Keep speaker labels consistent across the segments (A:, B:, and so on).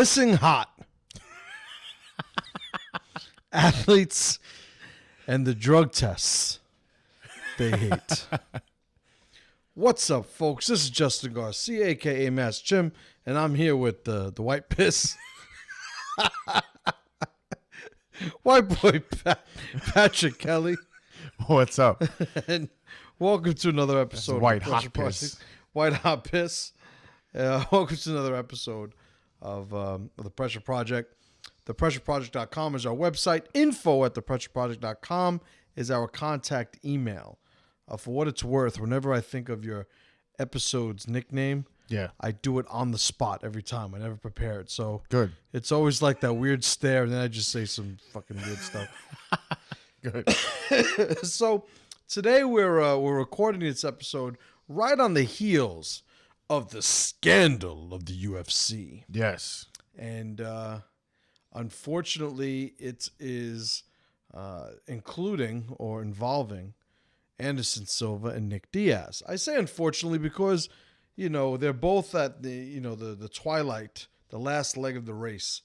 A: pissing hot. Athletes and the drug tests they hate. What's up, folks? This is Justin Garcia, a.k.a. Master Chim, and I'm here with the white piss. White boy Patrick Kelly.
B: What's up?
A: And welcome to another episode
B: White
A: of
B: hot piss.
A: White hot piss. Welcome to another episode of the Pressure Project. ThePressureProject.com is our website. Info@ThePressureProject.com is our contact email. For what it's worth, whenever I think of your episode's nickname, I do it on the spot every time. I never prepare it. So
B: Good.
A: It's always like that weird stare, and then I just say some fucking weird stuff.
B: Good.
A: So today we're recording this episode right on the heels of the scandal of the UFC.
B: Yes.
A: And unfortunately, it is including or involving Anderson Silva and Nick Diaz. I say unfortunately because, you know, they're both at the twilight, the last leg of the race.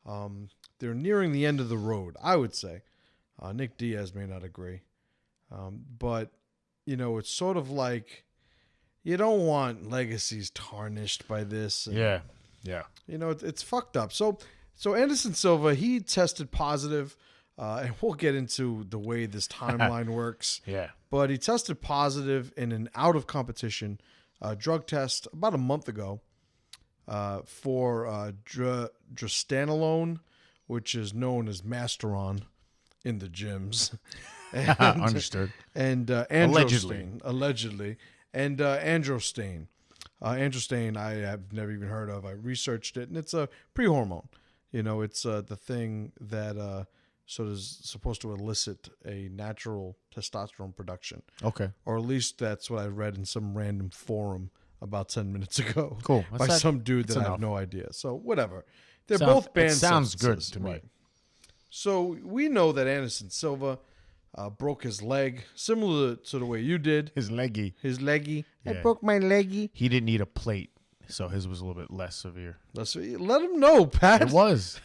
A: They're nearing the end of the road, I would say. Nick Diaz may not agree. But, you know, it's sort of like you don't want legacies tarnished by this. And,
B: Yeah.
A: you know, it's fucked up. So Anderson Silva, he tested positive, and we'll get into the way this timeline works.
B: Yeah.
A: But he tested positive in an out-of-competition drug test about a month ago for drostanolone, which is known as Masteron in the gyms. And,
B: Understood.
A: And allegedly. And androstane. Androstane I have never even heard of. I researched it, and it's a pre-hormone. You know, it's the thing that sort of is supposed to elicit a natural testosterone production.
B: Okay.
A: Or at least that's what I read in some random forum about 10 minutes ago.
B: Cool.
A: By some dude that I have no idea. So whatever. They're both banned
B: sounds good
A: substances.
B: to me.
A: Right. So we know that Anderson Silva broke his leg, similar to the way you did.
B: His leggy.
A: His leggy.
B: Yeah.
A: I broke my leggy.
B: He didn't need a plate, so his was a little bit less severe.
A: Let him know, Pat.
B: It was.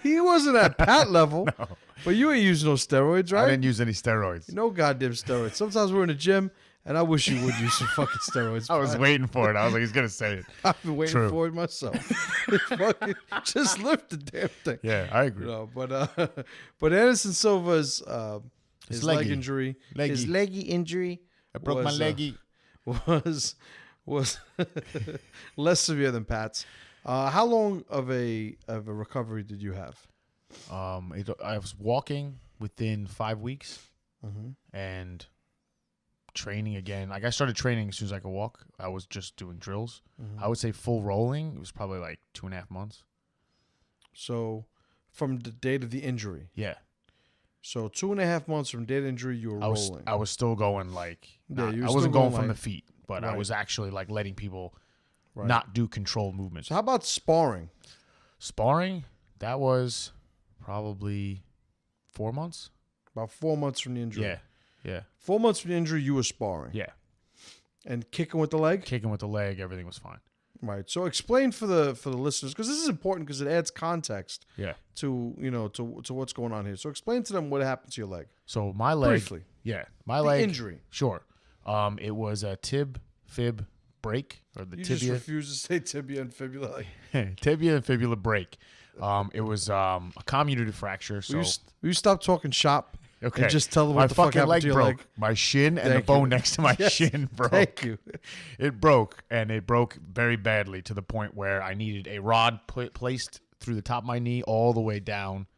A: He wasn't at Pat level.
B: No.
A: But you ain't using no steroids, right?
B: I didn't use any steroids.
A: No goddamn steroids. Sometimes we're in the gym, and I wish you would use some fucking steroids.
B: I was waiting for it. I was like, he's going to say it.
A: I've been waiting for it myself. Just lift the damn thing.
B: Yeah, I agree.
A: No, but Anderson Silva's his leg injury, his leggy injury,
B: I broke my leggy.
A: Was less severe than Pat's. How long of a recovery did you have?
B: I was walking within 5 weeks, and training again. Like I started training as soon as I could walk. I was just doing drills. I would say full rolling. It was probably like 2.5 months.
A: So, from the date of the injury.
B: Yeah.
A: So 2.5 months from date of injury, you were rolling.
B: I was still going like. I
A: wasn't
B: wasn't going from
A: like,
B: the feet, but
A: right.
B: I was actually like letting people not do controlled movements.
A: So how about sparring?
B: Sparring, that was probably 4 months.
A: About 4 months from the injury.
B: Yeah.
A: 4 months from the injury, you were sparring.
B: Yeah.
A: And kicking with the leg?
B: Kicking with the leg, everything was fine.
A: Right. So explain for the listeners, because this is important because it adds context.
B: Yeah.
A: To what's going on here. So explain to them what happened to your leg.
B: So my leg.
A: Briefly.
B: Yeah. My leg.
A: Injury.
B: Sure. It was a fib break, or the
A: you
B: tibia.
A: You just refuse to say tibia and fibula.
B: Tibia and fibula break. It was a comminuted fracture. So
A: will you stop talking shop?
B: Okay.
A: And just tell them
B: my
A: what the fuck
B: fucking
A: happened
B: leg
A: to your
B: broke.
A: leg.
B: My shin and the bone next to my shin broke.
A: Thank you.
B: It broke, and it broke very badly to the point where I needed a rod placed through the top of my knee all the way down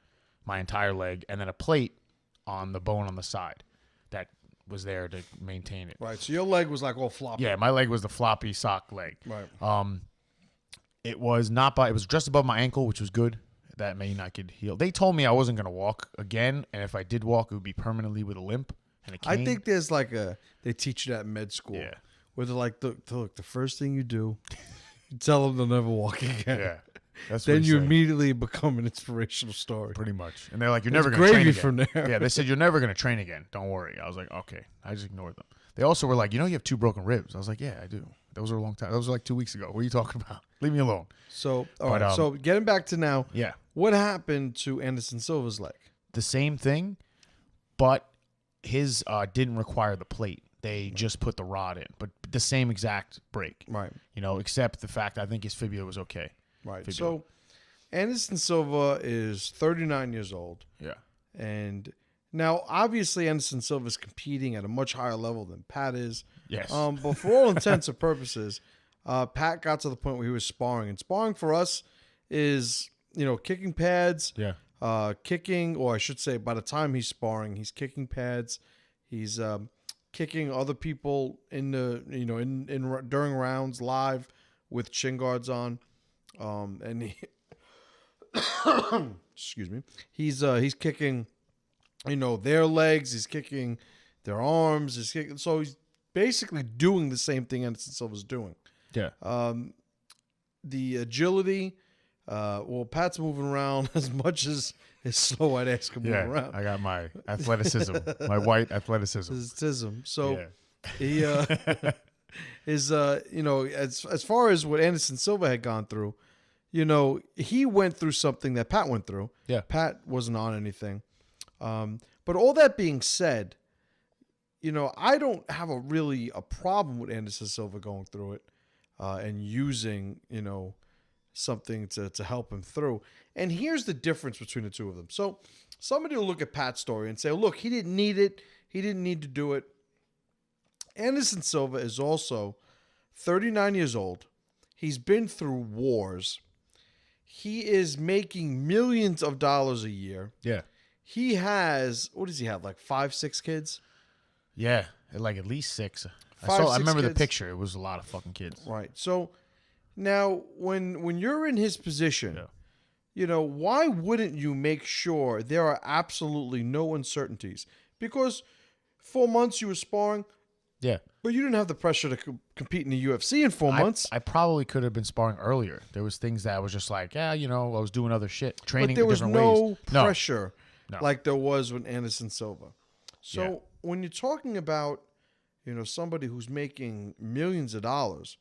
B: my entire leg, and then a plate on the bone on the side that was there to maintain it.
A: Right. So your leg was like all floppy.
B: Yeah, my leg was the floppy sock leg.
A: Right.
B: It was just above my ankle, which was good. That mean I could heal. They told me I wasn't going to walk again, and if I did walk, it would be permanently with a limp and a cane.
A: I think there's like they teach you that in med school.
B: Yeah.
A: Where they're like, look, the first thing you do, you tell them they'll never walk again.
B: Yeah. That's
A: then
B: what
A: you
B: said.
A: immediately become an inspirational story.
B: Pretty much. And they're like, you're never going to train
A: gravy
B: again.
A: from there.
B: Yeah, they said, you're never going to train again. Don't worry. I was like, okay. I just ignored them. They also were like, you have 2 broken ribs. I was like, yeah, I do. Those are a long time. Those were like 2 weeks ago. What are you talking about? Leave me alone.
A: So, all right. So, getting back to now,
B: Yeah.
A: what happened to Anderson Silva's leg?
B: The same thing, but his didn't require the plate. They just put the rod in, but the same exact break.
A: Right.
B: Except the fact I think his fibula was okay.
A: Right.
B: Fibula.
A: So, Anderson Silva is 39 years old.
B: Yeah.
A: And now, obviously, Anderson Silva is competing at a much higher level than Pat is.
B: Yes.
A: But for all intents and purposes, Pat got to the point where he was sparring. And sparring for us is, kicking pads.
B: Yeah.
A: Kicking, or I should say, by the time he's sparring, he's kicking pads. He's kicking other people in the, in during rounds live with shin guards on. And he, excuse me, he's kicking, their legs. He's kicking their arms. So he's basically doing the same thing Anderson Silva's doing.
B: Yeah.
A: The agility. Pat's moving around as much as his slow I'd ask him to move around.
B: I got my athleticism, my white athleticism.
A: So
B: Yeah.
A: he is as far as what Anderson Silva had gone through, he went through something that Pat went through.
B: Yeah.
A: Pat wasn't on anything. But all that being said, I don't have a problem with Anderson Silva going through it and using, something to help him through. And here's the difference between the two of them. So somebody will look at Pat's story and say, look, he didn't need it. He didn't need to do it. Anderson Silva is also 39 years old. He's been through wars. He is making millions of dollars a year.
B: Yeah.
A: He has, what does he have, like 5, 6 kids?
B: Yeah. Like at least 6.
A: Five,
B: I remember
A: 6
B: the
A: kids.
B: picture. It was a lot of fucking kids.
A: Right. So now when you're in his position, why wouldn't you make sure there are absolutely no uncertainties? Because 4 months you were sparring,
B: Yeah.
A: but you didn't have the pressure to compete in the UFC in 4 months.
B: I probably could have been sparring earlier. There was things that I was just like, I was doing other shit, training
A: But there was
B: different
A: no
B: ways.
A: pressure
B: No.
A: like there was with Anderson Silva. So when you're talking about, somebody who's making millions of dollars,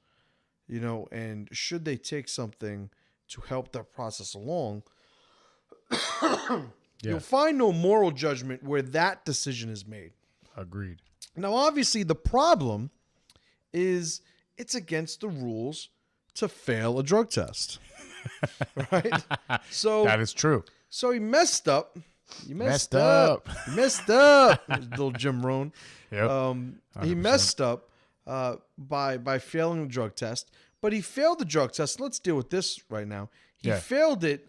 A: and should they take something to help that process along, you'll find no moral judgment where that decision is made.
B: Agreed.
A: Now, obviously, the problem is it's against the rules to fail a drug test, right? So
B: That is true.
A: So he messed up. You
B: Messed up.
A: You messed up. Little Jim Rohn.
B: Yep.
A: He
B: 100%.
A: messed up by failing the drug test. But he failed the drug test. Let's deal with this right now. He failed it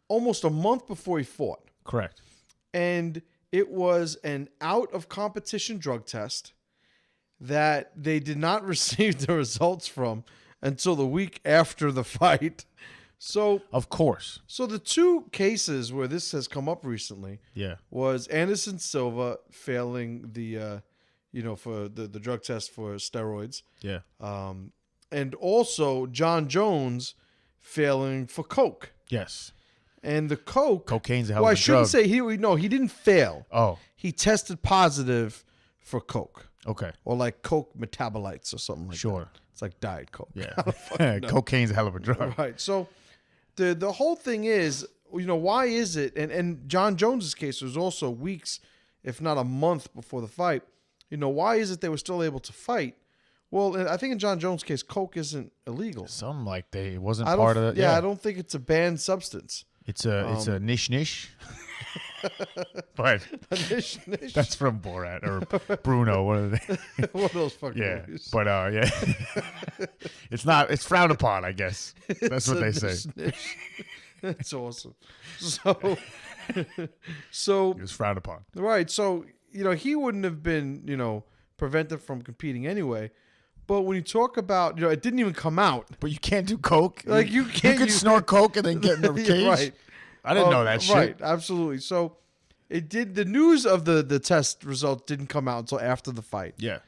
A: almost a month before he fought.
B: Correct.
A: And it was an out-of-competition drug test that they did not receive the results from until the week after the fight. So,
B: Of course.
A: so the two cases where this has come up recently
B: Yeah.
A: was Anderson Silva failing the, for the drug test for steroids,
B: Yeah.
A: and also John Jones failing for coke.
B: Yes.
A: And the coke,
B: Cocaine's a hell
A: well, I
B: of a
A: shouldn't
B: drug.
A: say he didn't fail.
B: Oh.
A: He tested positive for coke
B: Okay.
A: or like coke metabolites or something like
B: Sure.
A: that. It's like Diet Coke.
B: Yeah. Cocaine's a hell of a drug.
A: Right. So the whole thing is, why is it? And John Jones's case was also weeks, if not a month before the fight. Why is it they were still able to fight? Well, I think in John Jones' case, coke isn't illegal.
B: Something like it wasn't
A: I don't,
B: part of the.
A: yeah, I don't think it's a banned substance.
B: It's a niche. But
A: Niche, niche.
B: that's from Borat or Bruno, one of the.
A: One of those fucking
B: Yeah,
A: movies.
B: but yeah, it's not. It's frowned upon, I guess. That's what they say.
A: Niche. That's awesome. So, so
B: It was frowned upon.
A: right. So he wouldn't have been prevented from competing anyway. But when you talk about it didn't even come out.
B: But you can't do coke.
A: Like you can't.
B: You could snort coke and then get in the
A: Yeah,
B: cage.
A: right.
B: I didn't know that shit.
A: Right, absolutely. So it did. The news of the test results didn't come out until after the fight.
B: Yeah.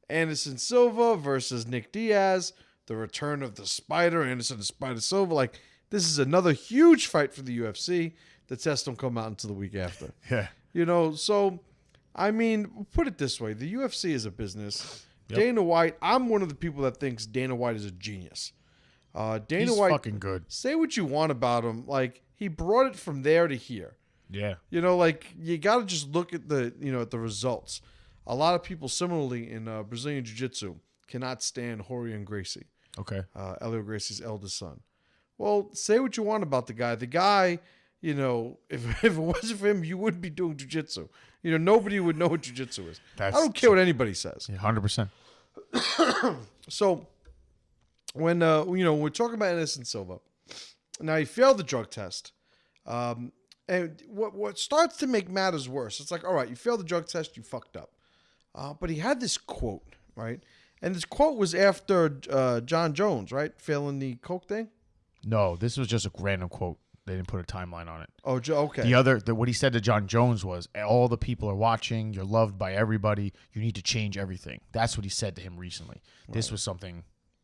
A: Anderson Silva versus Nick Diaz, the return of the Spider, Anderson the Spider Silva. Like this is another huge fight for the UFC. The tests don't come out until the week after.
B: Yeah.
A: So I mean, put it this way: the UFC is a business.
B: Yep.
A: Dana White, I'm one of the people that thinks Dana White is a genius. Dana
B: He's
A: White,
B: fucking good.
A: say what you want about him. Like, he brought it from there to here.
B: Yeah.
A: You know, like, you got to just look at the, at the results. A lot of people similarly in Brazilian Jiu-Jitsu cannot stand Rorion Gracie,
B: Okay.
A: Elio Gracie's eldest son. Well, say what you want about the guy. The guy, if it wasn't for him, you wouldn't be doing jiu-jitsu. Nobody would know what jiu-jitsu is. I don't care what anybody says.
B: Yeah, 100%.
A: So when we're talking about Anderson Silva, now he failed the drug test, and what starts to make matters worse, it's like, all right, you failed the drug test, you fucked up, but he had this quote, right? And this quote was after John Jones, right, failing the coke thing.
B: No, this was just a random quote. They didn't put a timeline on it.
A: Oh, okay.
B: What he said to John Jones was, all the people are watching. You're loved by everybody. You need to change everything. That's what he said to him recently. Right. This was something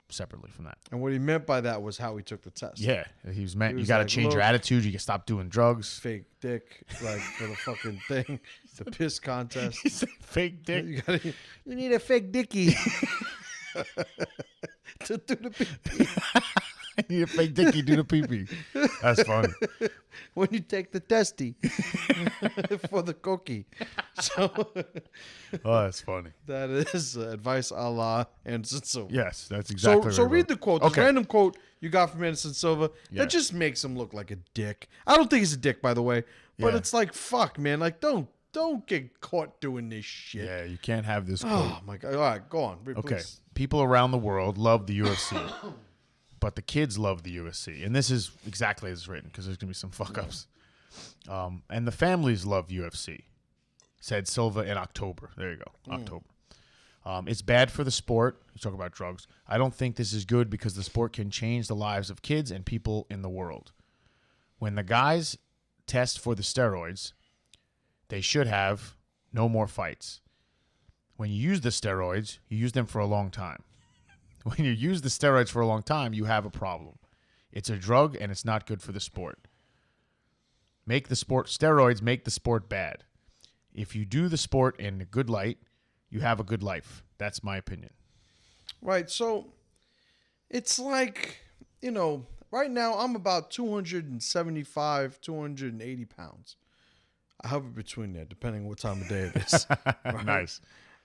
B: separately from that.
A: And what he meant by that was how he took the test.
B: Yeah. He was you got to change your attitude. You can stop doing drugs.
A: Fake dick, like for the fucking thing. The piss contest.
B: He said fake dick.
A: You need a fake dickie. To do the pee-pee.
B: I need a fake dickie, do the pee-pee. That's funny.
A: When you take the testy for the cookie. So,
B: oh, that's funny.
A: That is advice a la Anderson Silva.
B: Yes, that's exactly
A: So read the quote. This random quote you got from Anderson Silva that just makes him look like a dick. I don't think he's a dick, by the way. But it's like, fuck, man. Like, don't get caught doing this shit.
B: Yeah, you can't have this quote.
A: Oh, my God. All right, go on. Read,
B: okay.
A: please.
B: People around the world love the UFC. But the kids love the UFC. And this is exactly as it's written because there's going to be some fuck-ups. And the families love UFC, said Silva in October. There you go, October. It's bad for the sport. You talk about drugs. I don't think this is good because the sport can change the lives of kids and people in the world. When the guys test for the steroids, they should have no more fights. When you use the steroids, you use them for a long time. When you use the steroids for a long time, you have a problem. It's a drug, and it's not good for the sport. Steroids make the sport bad. If you do the sport in a good light, you have a good life. That's my opinion. Right,
A: so it's like, right now I'm about 275, 280 pounds. I hover between there, depending on what time of day it is.
B: Right? Nice.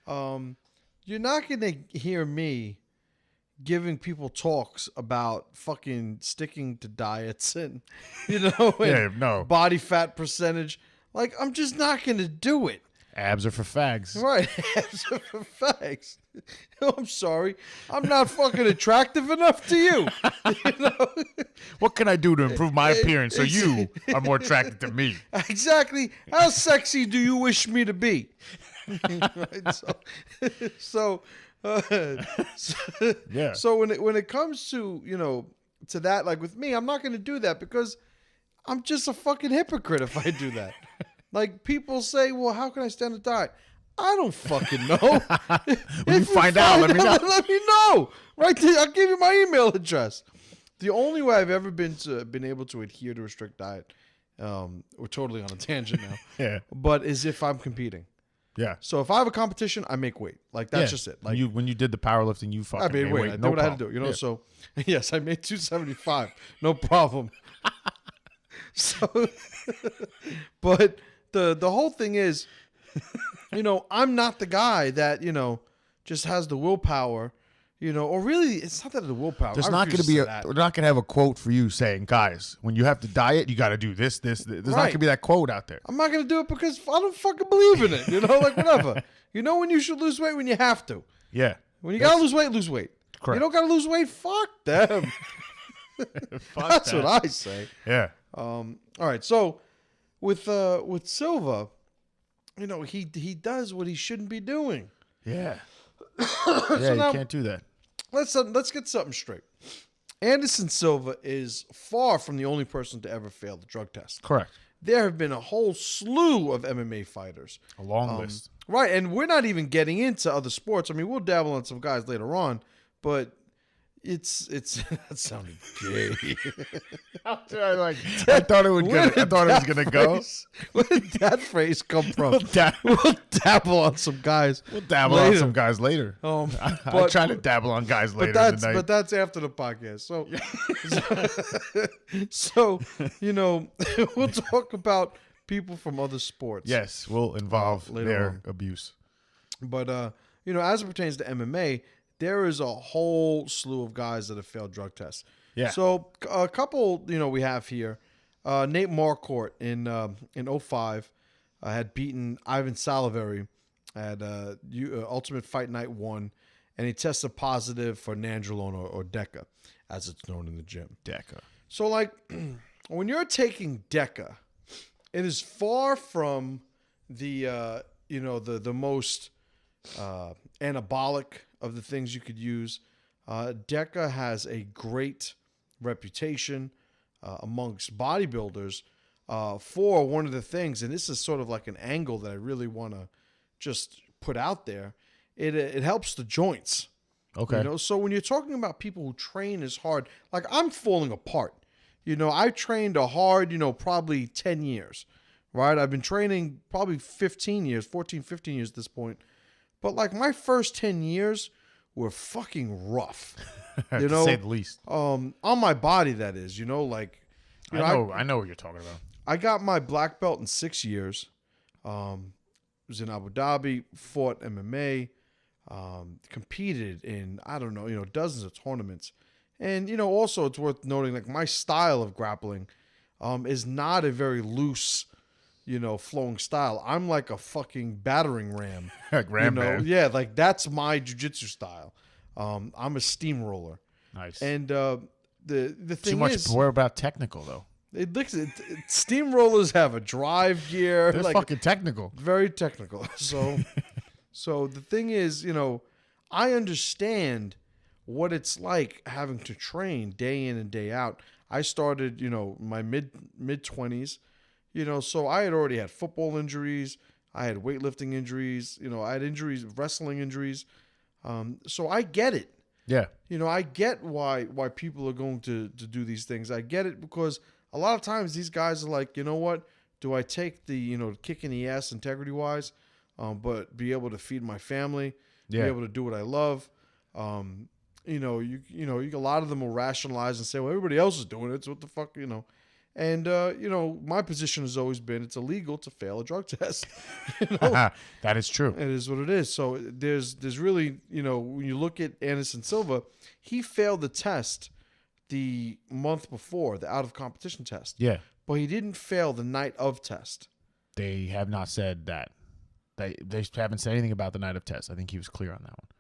A: You're not going to hear me giving people talks about fucking sticking to diets and, and body fat percentage. Like, I'm just not going to do it.
B: Abs are for fags.
A: Right. Abs are for fags. I'm sorry. I'm not fucking attractive enough to you.
B: What can I do to improve my appearance so you are more attracted to me?
A: Exactly. How sexy do you wish me to be? Right? So
B: yeah.
A: So when it comes to, to that, like with me, I'm not going to do that because I'm just a fucking hypocrite if I do that. Like, people say, well, how can I stand a diet? I don't fucking know.
B: When you find out, let me know.
A: Let me know. Right there, I'll give you my email address. The only way I've ever been able to adhere to a strict diet, we're totally on a tangent now.
B: Yeah.
A: But is if I'm competing.
B: Yeah.
A: So if I have a competition, I make weight. Like, that's just it. Like,
B: when you did the powerlifting, you fucking made weight.
A: I did what I had to do. So yes, I made 275. No problem. So, but the whole thing is, I'm not the guy that, just has the willpower, or really it's not that the willpower.
B: There's not going to be we're not going to have a quote for you saying, guys, when you have to diet, you got to do this. There's not going to be that quote out there.
A: I'm not going to do it because I don't fucking believe in it, like whatever. When you should lose weight when you have to.
B: Yeah.
A: When you got to lose weight, lose weight.
B: Correct.
A: You don't got to lose weight, fuck them. That's what I say.
B: Yeah.
A: All right. So with Silva, he does what he shouldn't be doing.
B: Yeah.
A: So
B: you can't do that.
A: Let's get something straight. Anderson Silva is far from the only person to ever fail the drug test.
B: Correct.
A: There have been a whole slew of MMA fighters.
B: A long list.
A: Right, and we're not even getting into other sports. I mean, we'll dabble on some guys later on, but It's that sounded gay.
B: I thought it was gonna go.
A: Where did that phrase come from?
B: We'll
A: We'll dabble on some guys.
B: dabble on some guys later. I try to dabble on guys later.
A: But that's after the podcast. So we'll talk about people from other sports.
B: Yes, we'll involve
A: later
B: their
A: on.
B: abuse.
A: But as it pertains to MMA, there is a whole slew of guys that have failed drug tests.
B: Yeah.
A: So a couple, we have here. Nate Marquardt in 2005 had beaten Ivan Salivary at Ultimate Fight Night 1, and he tested positive for nandrolone or DECA, as it's known in the gym.
B: DECA.
A: So, when you're taking DECA, it is far from the the most anabolic of the things you could use. DECA has a great reputation amongst bodybuilders for one of the things, and this is sort of like an angle that I really want to just put out there. It helps the joints.
B: Okay.
A: So when you're talking about people who train as hard, like I'm falling apart. I trained hard, probably 10 years, right? I've been training probably 15 years at this point. But my first 10 years were fucking rough,
B: To say the least.
A: on my body, that is, I know what
B: you're talking about.
A: I got my black belt in 6 years. Was in Abu Dhabi, fought MMA, competed in, I don't know, dozens of tournaments. And, also it's worth noting, my style of grappling is not a very loose, flowing style. I'm like a fucking battering ram.
B: Man.
A: Yeah, that's my jiu-jitsu style. I'm a steamroller.
B: Nice.
A: And the thing
B: Too much
A: is,
B: more about technical, though.
A: steamrollers have a drive gear.
B: They're fucking technical.
A: Very technical. So the thing is, I understand what it's like having to train day in and day out. I started, my mid 20s, so I had already had football injuries. I had weightlifting injuries. I had injuries, wrestling injuries. So I get it.
B: Yeah.
A: I get why people are going to do these things. I get it because a lot of times these guys are like, what? Do I take the, kick in the ass integrity wise, but be able to feed my family, be able to do what I love? A lot of them will rationalize and say, well, everybody else is doing it, so what the fuck, And, my position has always been it's illegal to fail a drug test.
B: That is true.
A: It is what it is. So there's really, when you look at Anderson Silva, he failed the test the month before, the out of competition test.
B: Yeah.
A: But he didn't fail the night of test.
B: They have not said that. They haven't said anything about the night of test. I think he was clear on that one.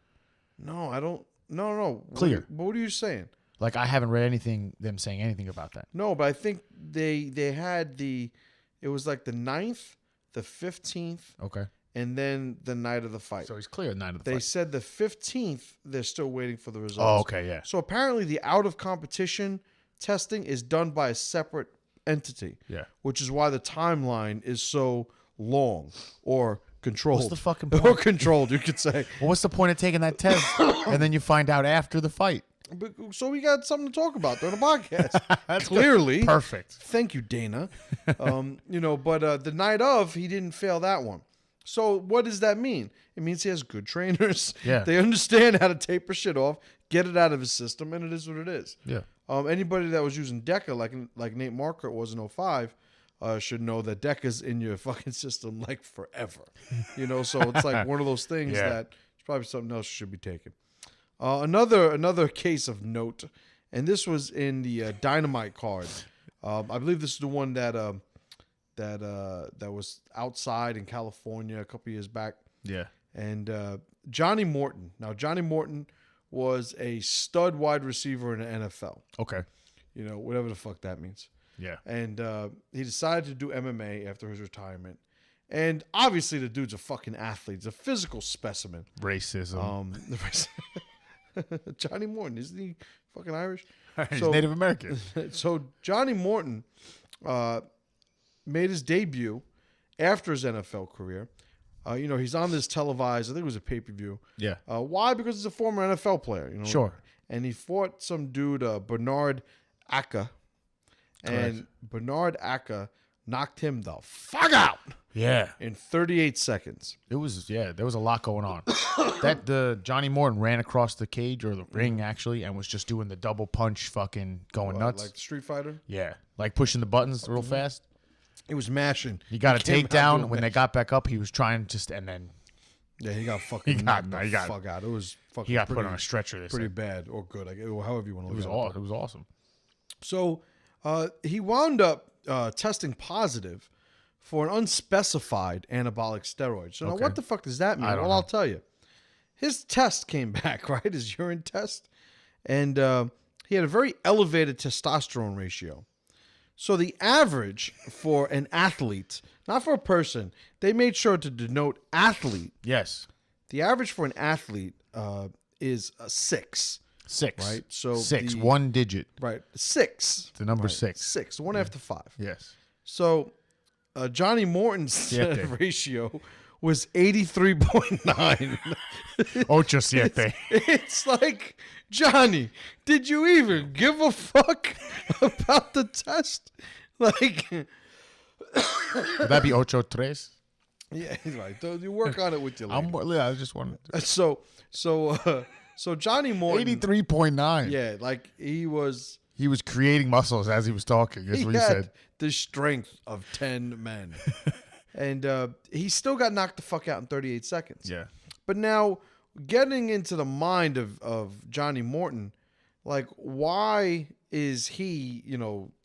A: No, I don't. No.
B: Clear.
A: What are you saying?
B: I haven't read them saying anything about that.
A: No, but I think they had it was the 9th, the 15th,
B: Okay.
A: and then the night of the fight.
B: So he's clear the night of the
A: They
B: fight.
A: said the 15th, they're still waiting for the results.
B: Oh, okay, yeah.
A: So apparently the out of competition testing is done by a separate entity.
B: Yeah.
A: Which is why the timeline is so long or controlled.
B: What's the fucking
A: Or
B: point?
A: controlled, you could say.
B: Well, what's the point of taking that test and then you find out after the fight?
A: So we got something to talk about during the podcast. Clearly.
B: Perfect.
A: Thank you, Dana. But the night of, he didn't fail that one. So what does that mean? It means he has good trainers.
B: Yeah.
A: They understand how to taper shit off, get it out of his system, and it is what it is.
B: Yeah.
A: Anybody that was using DECA, like Nate Marquardt was in 2005, should know that DECA's in your fucking system forever. So it's one of those things that it's probably something else you should be taking. Another case of note, and this was in the Dynamite card. I believe this is the one that was outside in California a couple years back.
B: Yeah.
A: And Johnny Morton. Now, Johnny Morton was a stud wide receiver in the NFL.
B: Okay.
A: Whatever the fuck that means.
B: Yeah.
A: And he decided to do MMA after his retirement. And obviously the dude's a fucking athlete. He's a physical specimen.
B: Racism.
A: Johnny Morton, isn't he fucking Irish?
B: He's Native American.
A: So Johnny Morton made his debut after his NFL career. He's on this televised, I think it was a pay-per-view.
B: Yeah.
A: Why? Because he's a former NFL player.
B: Sure.
A: and he fought some dude, Bernard Acker, and Bernard Acker knocked him the fuck out.
B: Yeah.
A: In 38 seconds.
B: There was a lot going on. The Johnny Morton ran across the cage or the ring actually and was just doing the double punch fucking going nuts.
A: Like Street Fighter?
B: Yeah. Like pushing the buttons real fast.
A: He was mashing.
B: He got a
A: came out
B: takedown.
A: doing
B: When they
A: mash.
B: got back up, he was trying and then
A: Yeah, he got fucking
B: He got-
A: knocked
B: he
A: the
B: got-
A: fuck out. It was fucking
B: he got
A: pretty,
B: put on a stretcher. They
A: pretty
B: said.
A: bad or good. However you want to
B: It
A: look
B: was
A: at
B: awesome. It was awesome.
A: So he wound up testing positive for an unspecified anabolic steroid. So now
B: Okay.
A: what the fuck does that mean?
B: I don't
A: Well,
B: know.
A: I'll tell you. His test came back, right? His urine test. And he had a very elevated testosterone ratio. So the average for an athlete, not for a person, they made sure to denote athlete.
B: Yes.
A: The average for an athlete is a 6.
B: 6.
A: Right, so
B: six,
A: the-
B: one digit.
A: Right, 6.
B: The number
A: Right,
B: 6.
A: 6, one after 5.
B: Yes.
A: So Johnny Morton's
B: Siete.
A: ratio was 83.9.
B: Ocho siete.
A: It's like, Johnny, did you even give a fuck about the test? Like,
B: Would that be ocho tres?
A: yeah, right. So you work on it with your lady.
B: I just wanted
A: So Johnny Morton,
B: 83.9.
A: yeah, like he was
B: creating muscles as he was talking, is what he
A: had
B: said.
A: the strength of 10 men. And he still got knocked the fuck out in 38 seconds.
B: Yeah.
A: But now, getting into the mind of Johnny Morton, like, why is he,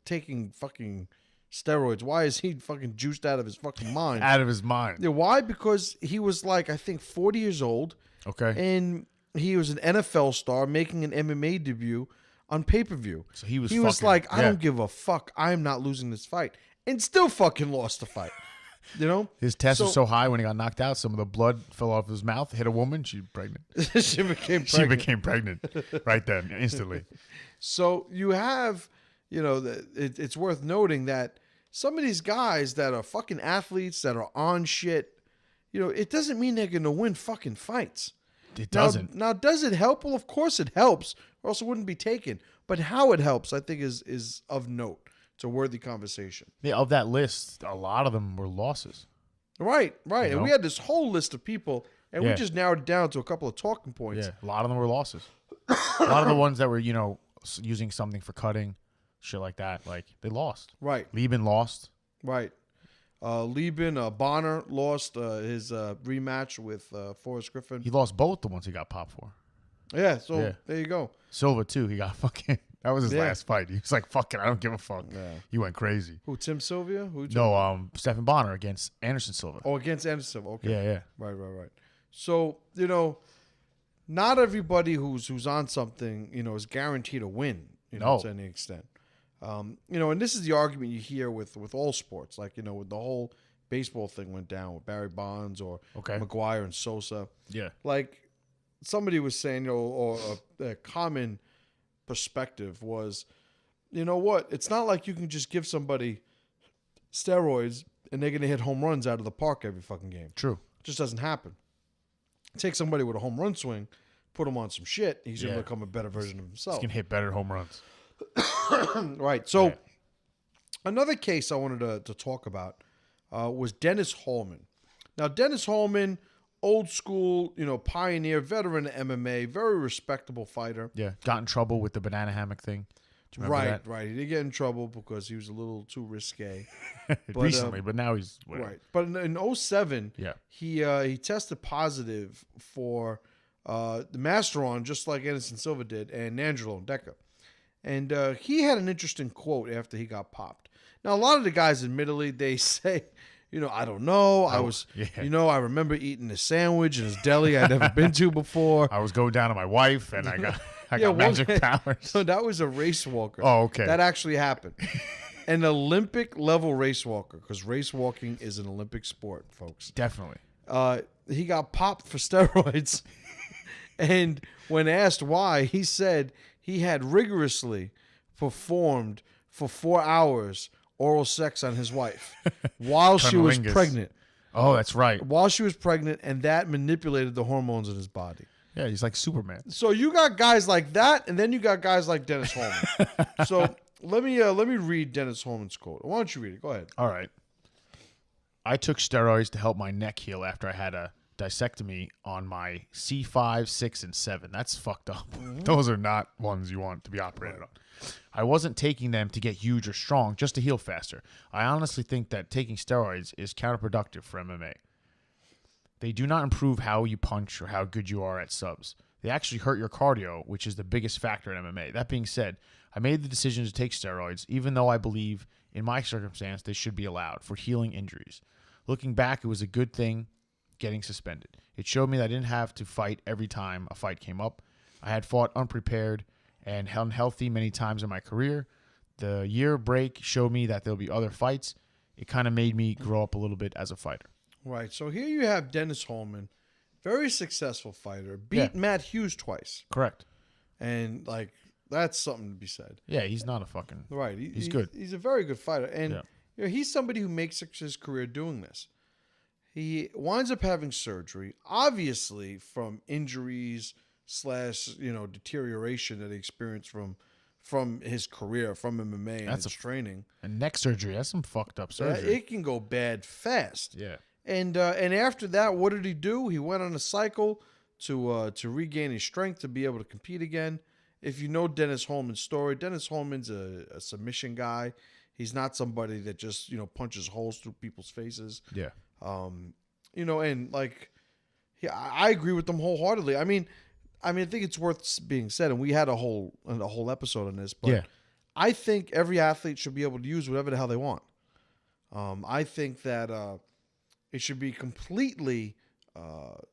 A: taking fucking steroids? Why is he fucking juiced out of his fucking mind?
B: Out of his mind.
A: Yeah, why? Because he was like, I think 40 years old,
B: Okay.
A: and he was an NFL star making an MMA debut on pay-per-view.
B: So he was fucking-
A: like, I
B: yeah.
A: don't give a fuck. I'm not losing this fight. And still fucking lost the fight.
B: His test was so high when he got knocked out, some of the blood fell off his mouth, hit a woman, she pregnant.
A: She became pregnant.
B: She became pregnant right then, instantly.
A: So you have, it's worth noting that some of these guys that are fucking athletes that are on shit, it doesn't mean they're going to win fucking fights.
B: It doesn't.
A: Now, does it help? Well, of course it helps, or else it wouldn't be taken. But how it helps, I think, is of note. It's a worthy conversation.
B: Yeah, of that list, a lot of them were losses.
A: Right. And
B: know?
A: we had this whole list of people, and we
B: Yeah.
A: just narrowed it down to a couple of talking points.
B: Yeah, a lot of them were losses. A lot of the ones that were, using something for cutting, shit like that, like they lost.
A: Right.
B: Lieben lost.
A: Right. Lieben, Bonner lost his rematch with Forrest Griffin.
B: He lost both the ones he got popped for.
A: Yeah, so
B: Yeah.
A: there you go.
B: Silva too. He got fucking. That was his
A: Yeah.
B: last fight. He was like, "Fuck it, I don't give a fuck."
A: Yeah.
B: He went crazy.
A: Who, Tim Sylvia?
B: No, Stephen Bonner against Anderson Silva.
A: Oh, against Anderson. Okay.
B: Yeah.
A: Right. So, not everybody who's on something, is guaranteed to win,
B: No.
A: to any extent. And this is the argument you hear with all sports. Like, with the whole baseball thing went down with Barry Bonds or
B: Okay.
A: McGuire and Sosa.
B: Yeah.
A: Like, somebody was saying, or a common perspective was, what? It's not like you can just give somebody steroids and they're going to hit home runs out of the park every fucking game.
B: True.
A: It just doesn't happen. Take somebody with a home run swing, put him on some shit, he's going
B: Yeah.
A: to become a better version of
B: He
A: himself.
B: can hit better home runs.
A: Right. So,
B: Yeah.
A: another case I wanted to talk about was Dennis Hallman. Now, Dennis Hallman, old school, pioneer, veteran of MMA, very respectable fighter.
B: Yeah. Got in trouble with the banana hammock thing. Do you remember that?
A: Right. He did get in trouble because he was a little too risque.
B: Recently, but now he's whatever.
A: Right. But in 07,
B: Yeah.
A: he tested positive for the Masteron, just like Anderson Silva did, and Nangelo Deca. And he had an interesting quote after he got popped. Now, a lot of the guys, admittedly, they say, I don't know. I was,
B: yeah.
A: I remember eating a sandwich in his deli I'd never been to before.
B: I was going down to my wife, and I got
A: Yeah, one
B: magic
A: day-
B: powers.
A: So that was a race walker.
B: Oh, okay.
A: That actually happened. An Olympic level race walker, because race walking is an Olympic sport, folks.
B: Definitely.
A: He got popped for steroids. And when asked why, he said he had rigorously performed for 4 hours oral sex on his wife while she was
B: Cunnilingus.
A: pregnant.
B: Oh, that's right.
A: While she was pregnant, and that manipulated the hormones in his body.
B: Yeah, he's like Superman.
A: So you got guys like that, and then you got guys like Dennis Holman. So let me read Dennis Holman's quote. Why don't you read it? Go ahead.
B: All right. I took steroids to help my neck heal after I had a discectomy on my C5, 6, and 7. That's fucked up. Those are not ones you want to be operated on. I wasn't taking them to get huge or strong, just to heal faster. I honestly think that taking steroids is counterproductive for MMA. They do not improve how you punch or how good you are at subs. They actually hurt your cardio, which is the biggest factor in MMA. That being said, I made the decision to take steroids, even though I believe, in my circumstance, they should be allowed for healing injuries. Looking back, it was a good thing getting suspended. It showed me that I didn't have to fight every time a fight came up. I had fought unprepared and unhealthy many times in my career. The year break showed me that there'll be other fights. It kind of made me grow up a little bit as a fighter.
A: Right. So here you have Dennis Holman, very successful fighter, beat Matt Hughes twice.
B: Correct.
A: And, like, that's something to be said.
B: Yeah, he's not a fucking...
A: Right.
B: He's good.
A: He's a very good fighter. And you know, he's somebody who makes his career doing this. He winds up having surgery, obviously from injuries / deterioration that he experienced from his career, from MMA and his training.
B: And neck surgery, that's some fucked up surgery.
A: It can go bad fast.
B: Yeah.
A: And after that, what did he do? He went on a cycle to regain his strength to be able to compete again. If you know Dennis Holman's story, Dennis Holman's a submission guy. He's not somebody that just punches holes through people's faces.
B: Yeah.
A: And like, I agree with them wholeheartedly. I mean, I think it's worth being said, and we had a whole episode on this. But I think every athlete should be able to use whatever the hell they want. I think that it should be completely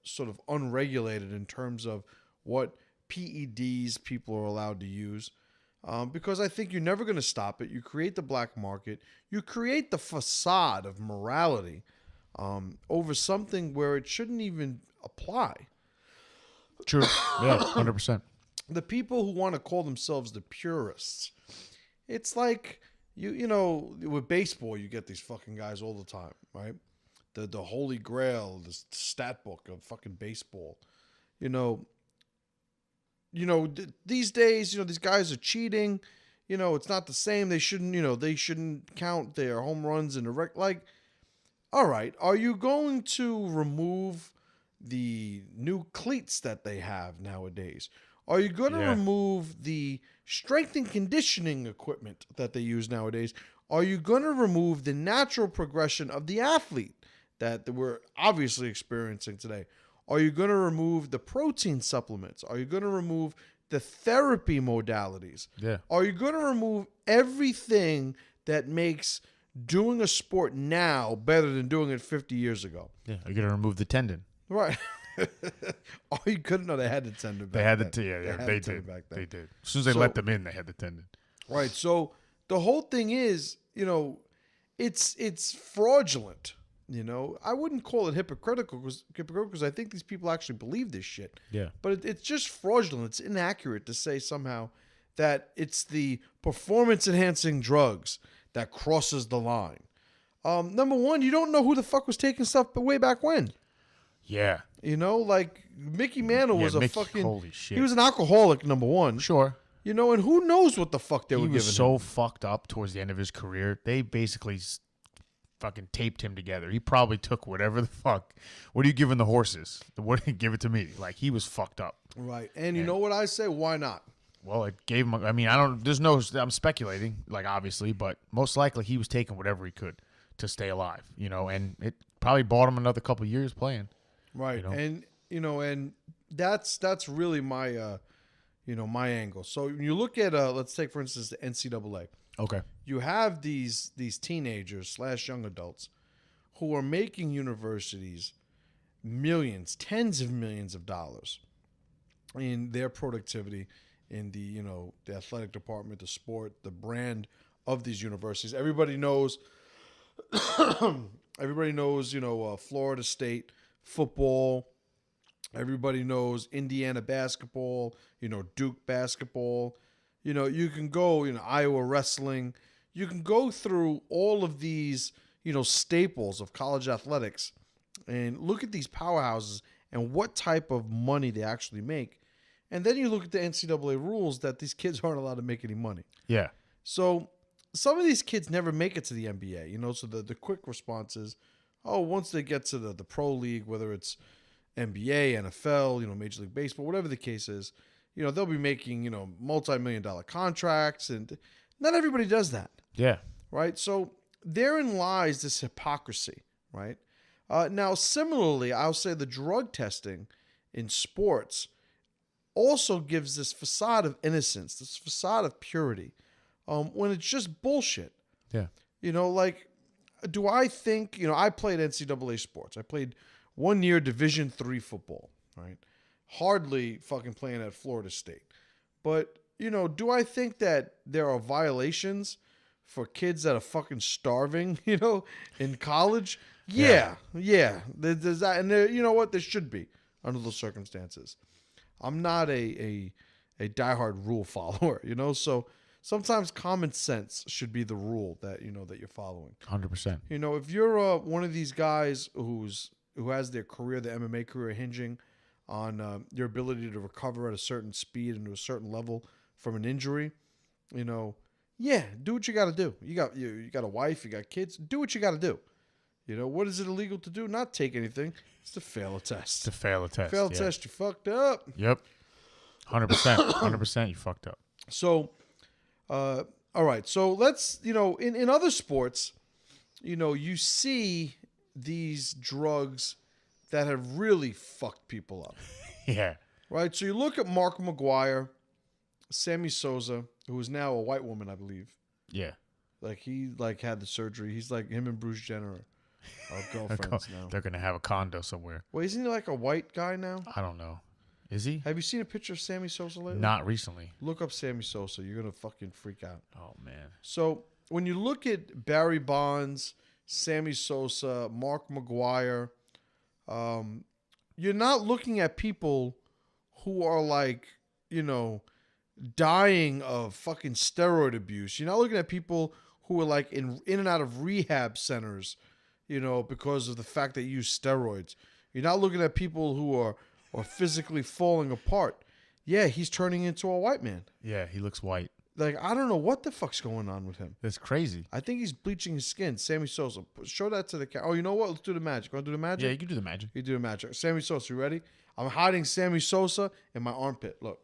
A: sort of unregulated in terms of what PEDs people are allowed to use. Because I think you're never going to stop it. You create the black market. You create the facade of morality over something where it shouldn't even apply.
B: True. Yeah, 100%.
A: The people who want to call themselves the purists, it's like, you know, with baseball, you get these fucking guys all the time, right? The holy grail, the stat book of fucking baseball. These days, these guys are cheating. It's not the same. They shouldn't count their home runs in the like. All right, are you going to remove the new cleats that they have nowadays? Are you going to remove the strength and conditioning equipment that they use nowadays? Are you going to remove the natural progression of the athlete that we're obviously experiencing today? Are you going to remove the protein supplements? Are you going to remove the therapy modalities?
B: Yeah.
A: Are you going to remove everything that makes doing a sport now better than doing it 50 years ago?
B: Yeah. Are you going to remove the tendon?
A: Right. Oh, you couldn't know they had the tendon back
B: They had
A: then.
B: they did. Back then. They did. As soon as they let them in, they had the tendon.
A: Right. So the whole thing is, it's fraudulent. I wouldn't call it hypocritical because I think these people actually believe this shit.
B: Yeah.
A: But it's just fraudulent. It's inaccurate to say somehow that it's the performance-enhancing drugs that crosses the line. Number one, you don't know who the fuck was taking stuff way back when.
B: Yeah.
A: Like Mickey Mantle was a fucking...
B: Holy shit.
A: He was an alcoholic, number one.
B: Sure.
A: And who knows what the fuck they were giving him.
B: He was so fucked up towards the end of his career. They basically fucking taped him together. He probably took whatever the fuck. What are you giving the horses? What give it to me? Like, he was fucked up.
A: Right. And you know what I say? Why not?
B: Well, it gave him... I'm speculating, like, obviously, but most likely he was taking whatever he could to stay alive, and it probably bought him another couple of years playing.
A: Right. And, and that's really my, my angle. So when you look at, let's take, for instance, the NCAA.
B: Okay.
A: You have these teenagers / young adults who are making universities millions, tens of millions of dollars in their productivity in the, the athletic department, the sport, the brand of these universities. Everybody knows, Florida State football. Everybody knows Indiana basketball, Duke basketball. You can go, Iowa wrestling. You can go through all of these, staples of college athletics and look at these powerhouses and what type of money they actually make. And then you look at the NCAA rules that these kids aren't allowed to make any money.
B: Yeah.
A: So some of these kids never make it to the NBA, so the quick response is, oh, once they get to the pro league, whether it's NBA, NFL, Major League Baseball, whatever the case is, they'll be making, multi-million-dollar contracts, and not everybody does that.
B: Yeah.
A: Right? So therein lies this hypocrisy, right? Now, similarly, I'll say the drug testing in sports also gives this facade of innocence, this facade of purity, when it's just bullshit.
B: Yeah.
A: Do I think, I played NCAA sports. I played 1 year Division III football, right? Hardly fucking playing at Florida State. But, do I think that there are violations for kids that are fucking starving, in college? Yeah. There's that. And you know what? There should be under those circumstances. I'm not a diehard rule follower, so sometimes common sense should be the rule that, that you're following.
B: 100%.
A: If you're one of these guys who has their career, the MMA career, hinging on your ability to recover at a certain speed and to a certain level from an injury, do what you got to do. You got a wife, you got kids, do what you got to do. What is it illegal to do? Not take anything. It's to fail a test.
B: Fail a test,
A: you fucked up.
B: Yep. 100%. 100% you fucked up.
A: So, all right. So let's, in other sports, you see these drugs that have really fucked people up.
B: Yeah.
A: Right? So you look at Mark McGuire, Sammy Sosa, who is now a white woman, I believe.
B: Yeah.
A: He had the surgery. He's like him and Bruce Jenner are girlfriends now.
B: They're going to have a condo somewhere.
A: Well, isn't he like a white guy now?
B: I don't know. Is he?
A: Have you seen a picture of Sammy Sosa lately?
B: Not recently.
A: Look up Sammy Sosa. You're going to fucking freak out.
B: Oh, man.
A: So when you look at Barry Bonds, Sammy Sosa, Mark McGuire, you're not looking at people who are dying of fucking steroid abuse. You're not looking at people who are in and out of rehab centers, because of the fact that you use steroids. You're not looking at people who are physically falling apart. Yeah, he's turning into a white man.
B: Yeah, he looks white.
A: I don't know what the fuck's going on with him.
B: That's crazy.
A: I think he's bleaching his skin. Sammy Sosa. Show that to the camera. Oh, you know what? Let's do the magic. Want to do the magic?
B: Yeah, you can do the magic.
A: You do the magic. Sammy Sosa, you ready? I'm hiding Sammy Sosa in my armpit. Look.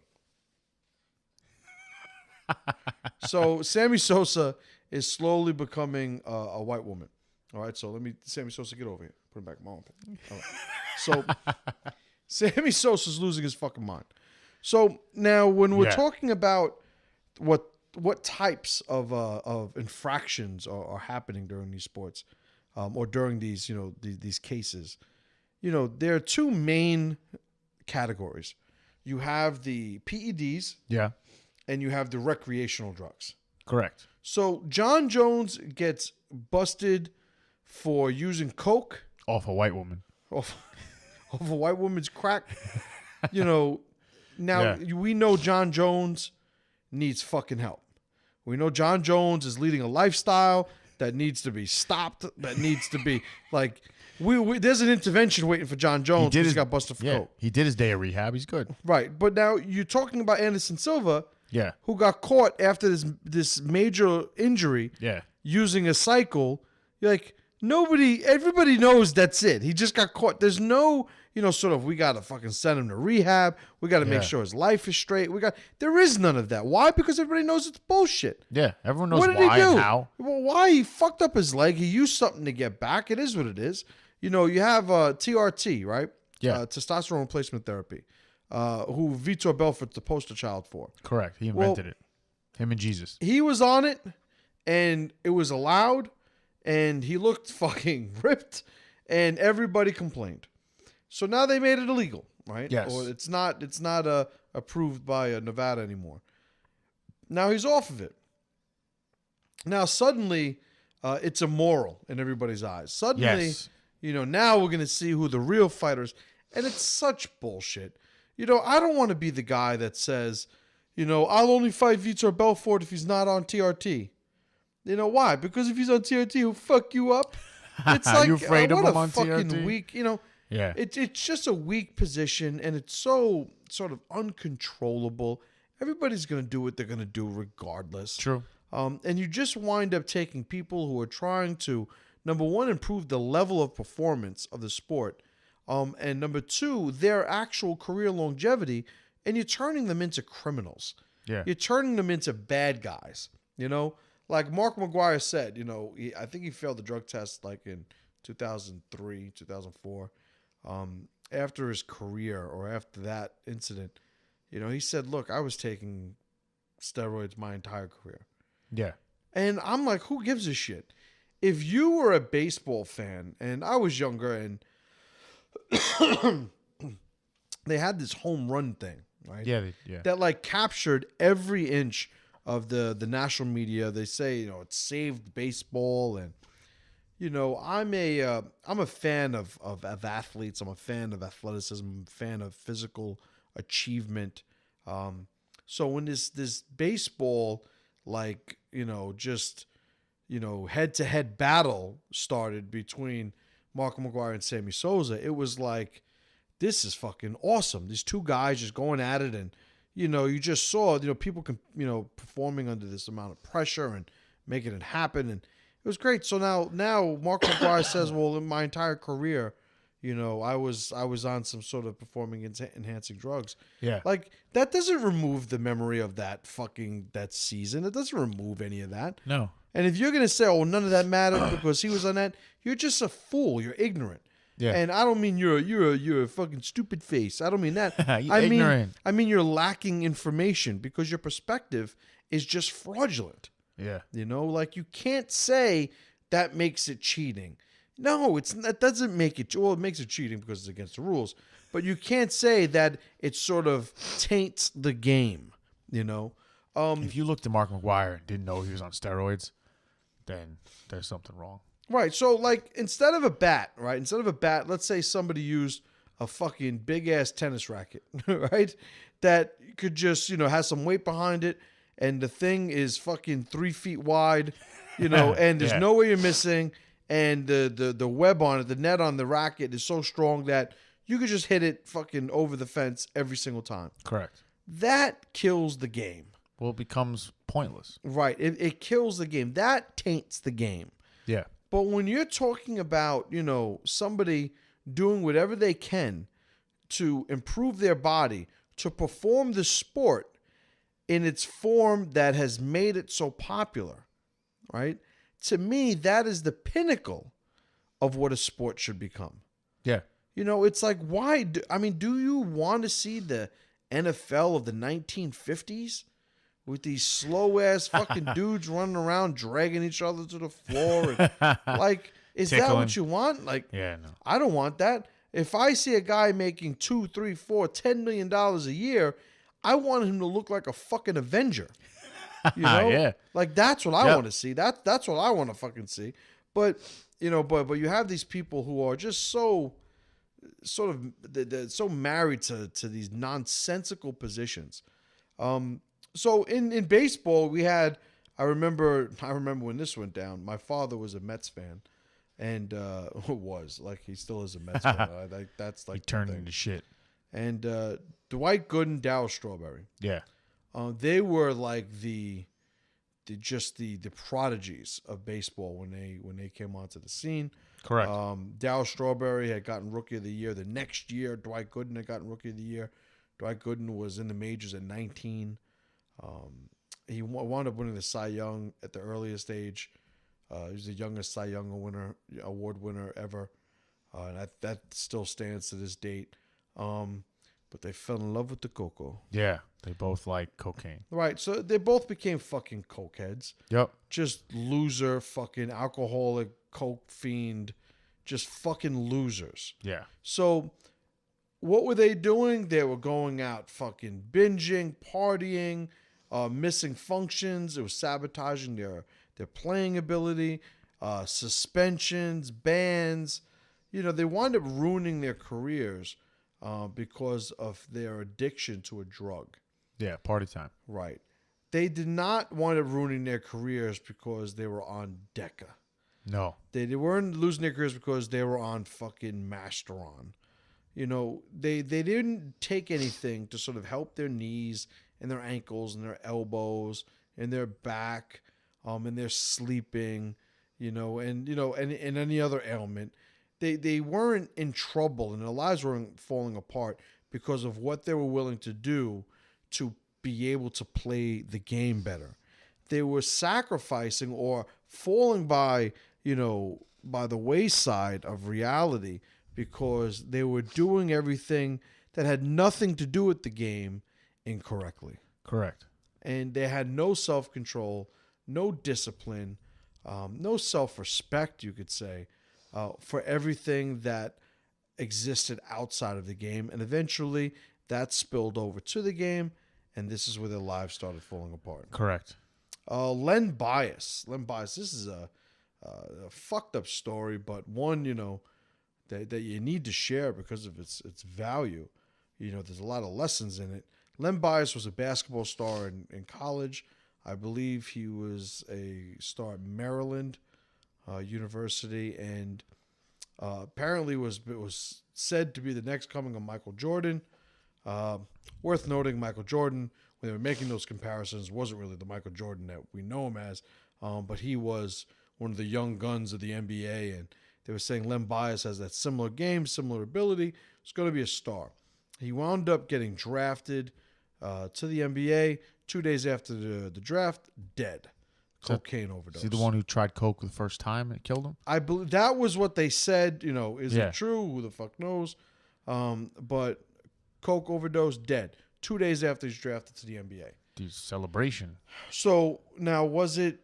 A: So Sammy Sosa is slowly becoming a white woman. All right, so Sammy Sosa, get over here. Put him back in my armpit. All right. So Sammy Sosa's losing his fucking mind. So now when we're talking about what types of infractions are happening during these sports, or during these these cases, there are two main categories. You have the PEDs,
B: Yeah.
A: and you have the recreational drugs.
B: Correct.
A: So John Jones gets busted for using coke
B: Off a white woman.
A: off a white woman's crack. Now we know John Jones needs fucking help. We know John Jones is leading a lifestyle that needs to be stopped. That needs to be there's an intervention waiting for John Jones. He got busted for coke.
B: He did his day of rehab. He's good.
A: Right, but now you're talking about Anderson Silva,
B: Yeah.
A: who got caught after this major injury,
B: Yeah.
A: using a cycle. You're everybody knows that's it. He just got caught. There's no, we got to fucking send him to rehab. We got to make sure his life is straight. There is none of that. Why? Because everybody knows it's bullshit.
B: Yeah. Everyone knows
A: What did
B: why
A: he do?
B: and how.
A: Well, why? He fucked up his leg. He used something to get back. It is what it is. You have TRT, right?
B: Yeah.
A: Testosterone replacement therapy, who Vitor Belfort's the poster child for.
B: Correct. He invented it. Him and Jesus.
A: He was on it, and it was allowed, and he looked fucking ripped, and everybody complained. So now they made it illegal, right?
B: Yes.
A: Or it's not approved by Nevada anymore. Now he's off of it. Now suddenly, it's immoral in everybody's eyes. Suddenly,
B: Yes.
A: Now we're gonna see who the real fighters, and it's such bullshit. I don't want to be the guy that says, I'll only fight Vitor Belfort if he's not on TRT. Why? Because if he's on TRT, he'll fuck you up. It's
B: Are you afraid of
A: what
B: him
A: a
B: on
A: fucking
B: TRT?
A: weak.
B: Yeah.
A: It's just a weak position, and it's so sort of uncontrollable. Everybody's going to do what they're going to do regardless.
B: True.
A: And you just wind up taking people who are trying to, number one, improve the level of performance of the sport, and number two, their actual career longevity, and you're turning them into criminals.
B: Yeah.
A: You're turning them into bad guys. Like Mark McGuire said, I think he failed the drug test like in 2003, 2004. After his career or after that incident, he said, look, I was taking steroids my entire career.
B: Yeah.
A: And I'm like, who gives a shit? If you were a baseball fan, and I was younger, and they had this home run thing, right?
B: Yeah. Yeah.
A: That like captured every inch of the national media. They say, it saved baseball, and I'm a fan of athletes. I'm a fan of athleticism. I'm a fan of physical achievement. So when this baseball, like, just, head-to-head battle started between Mark McGuire and Sammy Sosa, it was like, this is fucking awesome. These two guys just going at it, and, you just saw, people can, performing under this amount of pressure and making it happen, and it was great. So now Mark McGuire says, well, in my entire career, I was on some sort of performing enhancing drugs.
B: Yeah.
A: Like, that doesn't remove the memory of that season. It doesn't remove any of that.
B: No.
A: And if you're going to say, oh, none of that mattered because he was on that, you're just a fool. You're ignorant.
B: Yeah.
A: And I don't mean you're a fucking stupid face. I don't mean that.
B: You're ignorant.
A: I mean you're lacking information because your perspective is just fraudulent.
B: Yeah.
A: Like, you can't say that makes it cheating. No, that doesn't make it. Well, it makes it cheating because it's against the rules. But you can't say that it sort of taints the game.
B: If you looked at Mark McGuire and didn't know he was on steroids, then there's something wrong.
A: Right. So, like, instead of a bat, let's say somebody used a fucking big ass tennis racket, right? That could just, has some weight behind it, and the thing is fucking 3 feet wide, and there's
B: Yeah.
A: no way you're missing, and the web on it, the net on the racket is so strong that you could just hit it fucking over the fence every single time.
B: Correct.
A: That kills the game.
B: Well, it becomes pointless.
A: Right. It kills the game. That taints the game.
B: Yeah.
A: But when you're talking about, somebody doing whatever they can to improve their body, to perform the sport in its form that has made it so popular, right? To me, that is the pinnacle of what a sport should become.
B: Yeah.
A: It's like, why? Do you want to see the NFL of the 1950s? With these slow-ass fucking dudes running around, dragging each other to the floor. And, like, is that
B: Tickling.
A: what you want? Like,
B: Yeah, no.
A: I don't want that. If I see a guy making $2, $3, $4, $10 million a year, I want him to look like a fucking Avenger.
B: Yeah.
A: Like, that's what I
B: Yep.
A: want to see. That's what I want to fucking see. But, but you have these people who are just so sort of they're so married to these nonsensical positions. So in baseball, we had, I remember when this went down, my father was a Mets fan, and was, like, he still is a Mets fan. That's like
B: He turned
A: the thing.
B: into shit.
A: And Dwight Gooden, Darryl Strawberry,
B: Yeah.
A: they were like the prodigies of baseball when they came onto the scene.
B: Correct.
A: Darryl Strawberry had gotten Rookie of the Year. The next year, Dwight Gooden had gotten Rookie of the Year. Dwight Gooden was in the majors at 19. He wound up winning the Cy Young at the earliest age. He was the youngest Cy Young award winner ever, and that still stands to this date. But they fell in love with the cocoa.
B: Yeah. They both like cocaine.
A: Right, so they both became fucking cokeheads.
B: Yep.
A: Just loser, fucking alcoholic, coke fiend, just fucking losers.
B: Yeah.
A: So what were they doing? They were going out fucking binging, partying, missing functions. It was sabotaging their playing ability, suspensions, bans. They wind up ruining their careers because of their addiction to a drug.
B: Yeah. Party time.
A: Right. They did not wind up ruining their careers because they were on Deca.
B: No.
A: They weren't losing their careers because they were on fucking Masteron. You know, they didn't take anything to sort of help their knees and their ankles and their elbows and their back, and their sleeping, and any other ailment. They weren't in trouble and their lives weren't falling apart because of what they were willing to do to be able to play the game better. They were sacrificing or falling by the wayside of reality because they were doing everything that had nothing to do with the game incorrectly.
B: Correct.
A: And they had no self-control, no discipline, no self-respect, you could say, for everything that existed outside of the game. And eventually that spilled over to the game, and this is where their lives started falling apart.
B: Correct.
A: Len Bias. This is a fucked up story, but one, that you need to share because of its value. There's a lot of lessons in it. Len Bias was a basketball star in college. I believe he was a star at Maryland University, and apparently was said to be the next coming of Michael Jordan. Worth noting, Michael Jordan, when they were making those comparisons, wasn't really the Michael Jordan that we know him as, but he was one of the young guns of the NBA, and they were saying Len Bias has that similar game, similar ability. He's going to be a star. He wound up getting drafted to the NBA. 2 days after the draft, dead. Cocaine overdose.
B: Is he the one who tried coke the first time and it killed him?
A: I believe that was what they said. Is it true? Who the fuck knows? But coke overdose, dead. 2 days after he's drafted to the NBA.
B: Dude, celebration.
A: So now, was it,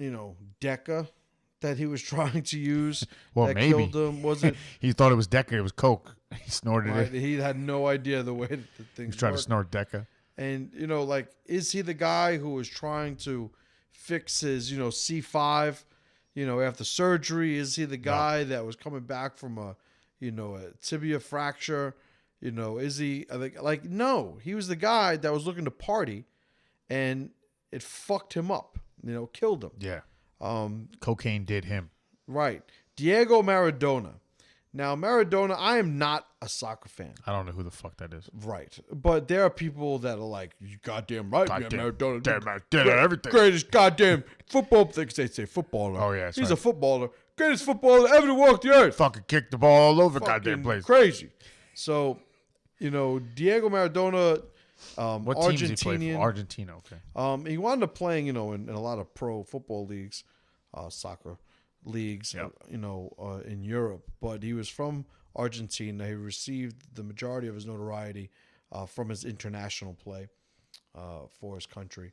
A: Deca that he was trying to use
B: well,
A: that
B: maybe.
A: killed him? Was it?
B: He thought it was Deca. It was coke. He snorted it.
A: He had no idea the way that the things
B: He was trying
A: work.
B: to snort Deca.
A: And, is he the guy who was trying to fix his, C5, after surgery? Is he the guy that was coming back from a tibia fracture? Is he no, he was the guy that was looking to party and it fucked him up, killed him.
B: Yeah. Cocaine did him.
A: Right. Diego Maradona. Now, Maradona, I am not a soccer fan.
B: I don't know who the fuck that is.
A: Right. But there are people that are like, you goddamn right, Maradona.
B: Did everything.
A: Greatest goddamn football thing. They say footballer.
B: Oh, yeah.
A: He's a footballer. Greatest footballer ever to walk the earth.
B: Fucking kicked the ball all over
A: Fucking
B: goddamn place.
A: Crazy. So, Diego Maradona,
B: What
A: Argentinian.
B: teams did he play for? Argentina, okay.
A: He wound up playing, in a lot of pro football leagues, soccer leagues, in Europe. But he was from Argentina. He received the majority of his notoriety from his international play for his country.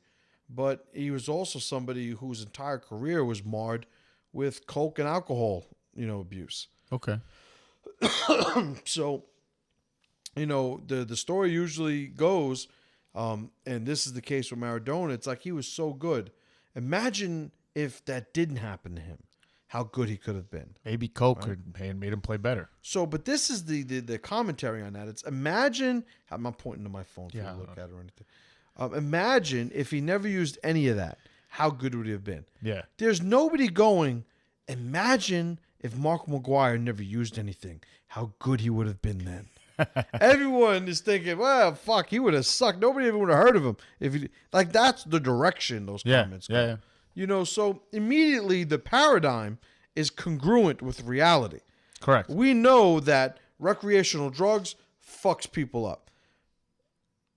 A: But he was also somebody whose entire career was marred with coke and alcohol, abuse.
B: Okay.
A: So, the story usually goes, and this is the case with Maradona, it's like he was so good. Imagine if that didn't happen to him, how good he could have been.
B: Maybe coke had made him play better.
A: So, but this is the commentary on that. It's imagine, I'm not pointing to my phone for you to look at or anything. Imagine if he never used any of that, how good would he have been?
B: Yeah.
A: There's nobody going, imagine if Mark McGuire never used anything, how good he would have been then. Everyone is thinking, well, fuck, he would have sucked. Nobody even would have heard of him if he that's the direction those comments go.
B: Yeah.
A: So immediately the paradigm is congruent with reality.
B: Correct.
A: We know that recreational drugs fucks people up.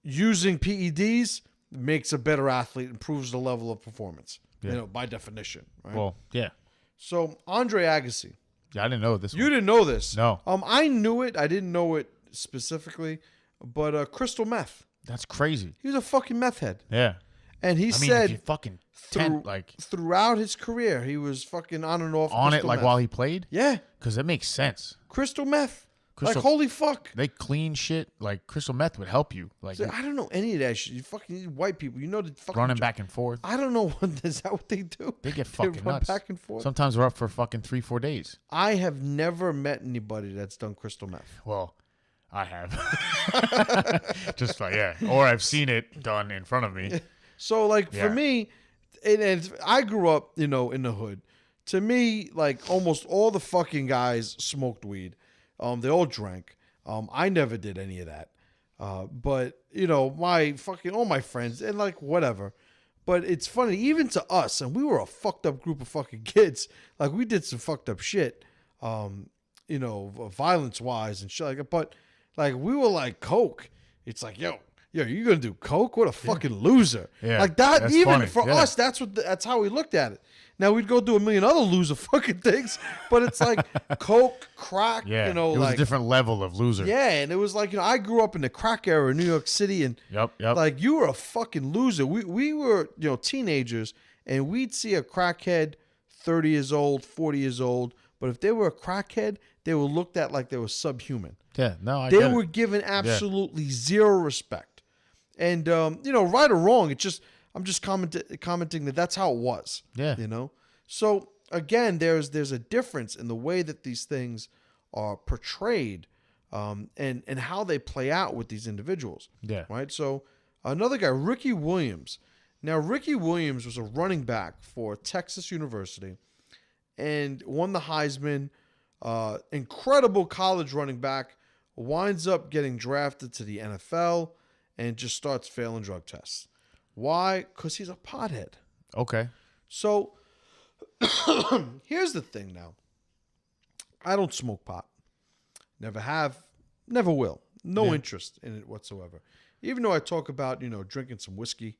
A: Using PEDs makes a better athlete, improves the level of performance.
B: Yeah.
A: By definition. Right?
B: Well, yeah.
A: So Andre Agassi.
B: Yeah, I didn't know this.
A: You didn't know this.
B: No.
A: I knew it. I didn't know it specifically, but crystal meth.
B: That's crazy.
A: He was a fucking meth head.
B: Yeah.
A: And he
B: if
A: said
B: you fucking
A: throughout his career, he was fucking on and off
B: on it
A: crystal meth.
B: while he played?
A: Yeah.
B: Because it makes sense.
A: Crystal meth. Holy fuck.
B: They clean shit. Crystal meth would help you.
A: I don't know any of that shit. You fucking white people. The fucking
B: running back and forth.
A: I don't know is that what they do?
B: They get fucking
A: run
B: nuts.
A: Back and forth.
B: Sometimes we're up for fucking 3-4 days.
A: I have never met anybody that's done crystal meth.
B: Well, I have. Just or I've seen it done in front of me.
A: So for me, and I grew up, in the hood. to me, like almost all the fucking guys smoked weed. They all drank. I never did any of that. But you know, all my friends and like whatever. But it's funny, even to us, and we were a fucked up group of fucking kids. Like we did some fucked up shit, you know, violence wise and shit like that. But like we were like coke. It's like, yo, you gonna do coke? What a fucking loser!
B: Yeah,
A: like that.
B: that's
A: Even
B: funny.
A: for
B: Yeah.
A: us, that's how we looked at it. Now we'd go do a million other loser fucking things, but it's like coke, crack.
B: Yeah,
A: You know,
B: it was
A: like
B: a different level of loser.
A: yeah, and it was like, you know, I grew up in the crack era in New York City, and
B: Yep.
A: like you were a fucking loser. We were, you know, teenagers, and we'd see a crackhead 30 years old, 40 years old, but if they were a crackhead, they were looked at like they were subhuman.
B: Yeah, no, I
A: They
B: get
A: were
B: it.
A: given absolutely zero respect. And you know, right or wrong, I'm just commenting that that's how it was.
B: Yeah.
A: You know? So again, there's a difference in the way that these things are portrayed, and how they play out with these individuals.
B: Yeah.
A: Right? So another guy, Ricky Williams. Now, Ricky Williams was a running back for Texas University and won the Heisman. Incredible college running back, winds up getting drafted to the NFL and just starts failing drug tests. Why? Because he's a pothead.
B: Okay.
A: So here's the thing now. I don't smoke pot. Never have, never will. No interest in it whatsoever. Even though I talk about, you know, drinking some whiskey,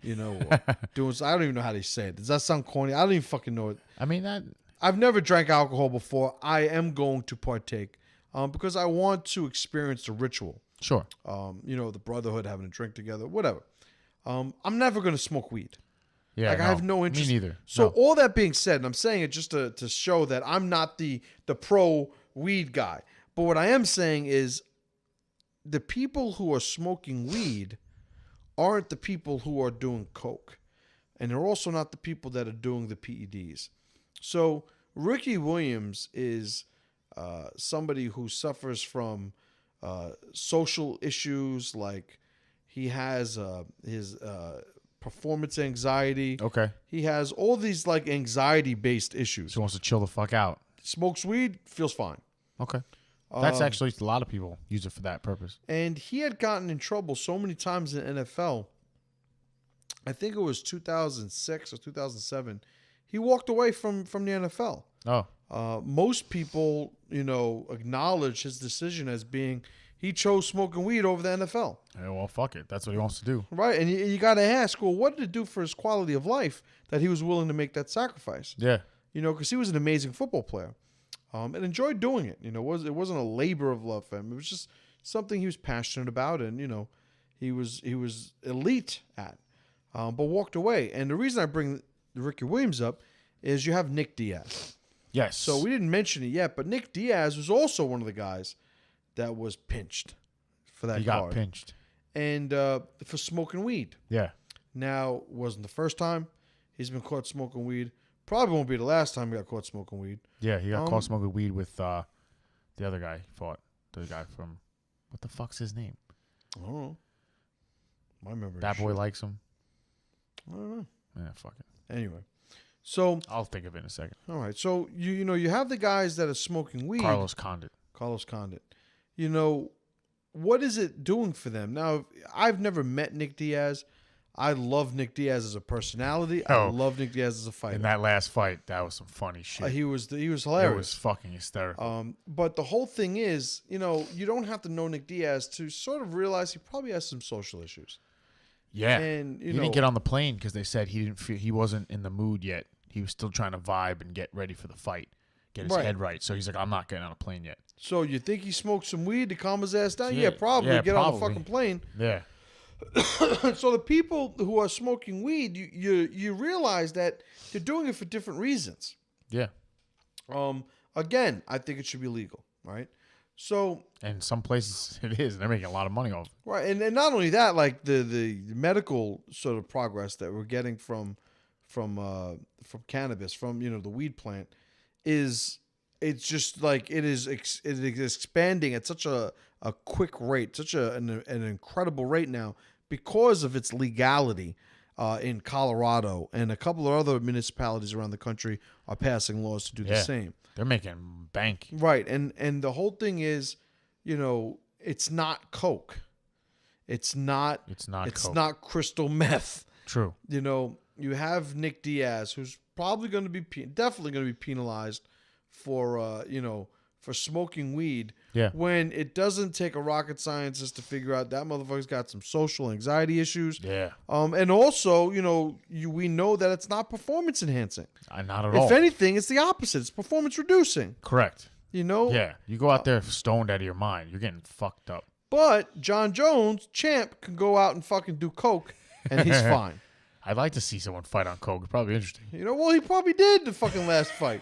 A: you know, or doing, I don't even know how they say it. Does that sound corny? I don't even fucking know it.
B: I mean that.
A: I've never drank alcohol before. I am going to partake because I want to experience the ritual.
B: Sure.
A: You know, the brotherhood, having a drink together, whatever. I'm never going to smoke weed.
B: Yeah.
A: Like, I have no interest.
B: Me neither.
A: So
B: No.
A: all that being said, and I'm saying it just to show that I'm not the pro weed guy. But what I am saying is the people who are smoking weed aren't the people who are doing coke. And they're also not the people that are doing the PEDs. So Ricky Williams is somebody who suffers from social issues, like he has his performance anxiety.
B: Okay.
A: He has all these like anxiety-based issues.
B: So he wants to chill the fuck out.
A: Smokes weed, feels fine.
B: Okay. That's actually a lot of people use it for that purpose.
A: And he had gotten in trouble so many times in NFL. I think it was 2006 or 2007. He walked away from the NFL.
B: Oh.
A: Most people, you know, acknowledge his decision as being he chose smoking weed over the NFL.
B: Yeah, well, fuck it. That's what he wants to do.
A: Right. And you got to ask, well, what did it do for his quality of life that he was willing to make that sacrifice?
B: Yeah.
A: You know, because he was an amazing football player and enjoyed doing it. You know, it wasn't a labor of love for him. It was just something he was passionate about and, you know, he was elite at, but walked away. And the reason I bring Ricky Williams up is you have Nick Diaz.
B: Yes.
A: So we didn't mention it yet, but Nick Diaz was also one of the guys that was pinched for that
B: he
A: card.
B: got pinched.
A: And for smoking weed.
B: Yeah.
A: Now, wasn't the first time he's been caught smoking weed. Probably won't be the last time he got caught smoking weed.
B: Yeah, he got caught smoking weed with the other guy he fought. The guy from, what the fuck's his name?
A: I don't know. My memory.
B: That boy likes him.
A: I don't know.
B: Yeah, fuck it.
A: Anyway, so
B: I'll think of it in a second.
A: all right. So you know you have the guys that are smoking weed.
B: Carlos Condit.
A: You know, what is it doing for them? Now, I've never met Nick Diaz. I love Nick Diaz as a personality. I
B: Oh.
A: love Nick Diaz as a fighter.
B: In that last fight, that was some funny shit.
A: He was
B: It
A: hilarious.
B: was fucking hysterical.
A: But the whole thing is, you know, you don't have to know Nick Diaz to sort of realize he probably has some social issues.
B: yeah.
A: And
B: He didn't get on the plane because they said he wasn't in the mood yet. He was still trying to vibe and get ready for the fight, get his
A: Right.
B: head right. So he's like, I'm not getting on a plane yet.
A: So you think he smoked some weed to calm his ass down?
B: Yeah,
A: Yeah, probably.
B: yeah,
A: Get on the
B: probably.
A: fucking plane.
B: Yeah.
A: So the people who are smoking weed, you realize that they're doing it for different reasons.
B: Yeah.
A: Again, I think it should be legal, right? So
B: And some places it is. They're making a lot of money off it.
A: right, and not only that, like the medical sort of progress that we're getting from cannabis, from the weed plant, it's just like it is expanding at such a quick rate, such an incredible rate now because of its legality. in Colorado, and a couple of other municipalities around the country are passing laws to do the same.
B: They're making bank.
A: Right, and the whole thing is, it's not coke. It's not.
B: It's not
A: It's
B: coke.
A: not crystal meth.
B: True.
A: You have Nick Diaz, who's probably going to be definitely going to be penalized for for smoking weed.
B: Yeah.
A: When it doesn't take a rocket scientist to figure out that motherfucker's got some social anxiety issues.
B: Yeah.
A: And also, we know that it's not performance enhancing.
B: Not at all.
A: If anything, it's the opposite. It's performance reducing.
B: Correct.
A: Yeah.
B: You go out there stoned out of your mind. You're getting fucked up.
A: But John Jones, champ, can go out and fucking do coke, and he's fine.
B: I'd like to see someone fight on coke. It's probably interesting.
A: Well, he probably did the fucking last fight.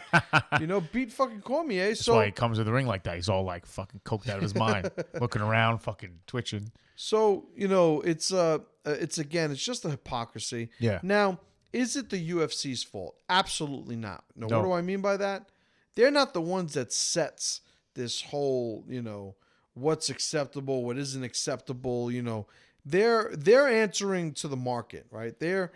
A: Beat fucking Cormier.
B: That's why he comes to the ring like that. He's all like fucking coked out of his mind, looking around, fucking twitching.
A: So it's just a hypocrisy.
B: Yeah.
A: Now, is it the UFC's fault? Absolutely not. No.
B: No.
A: What do I mean by that? They're not the ones that sets this whole what's acceptable, what isn't acceptable. They're answering to the market, right? They're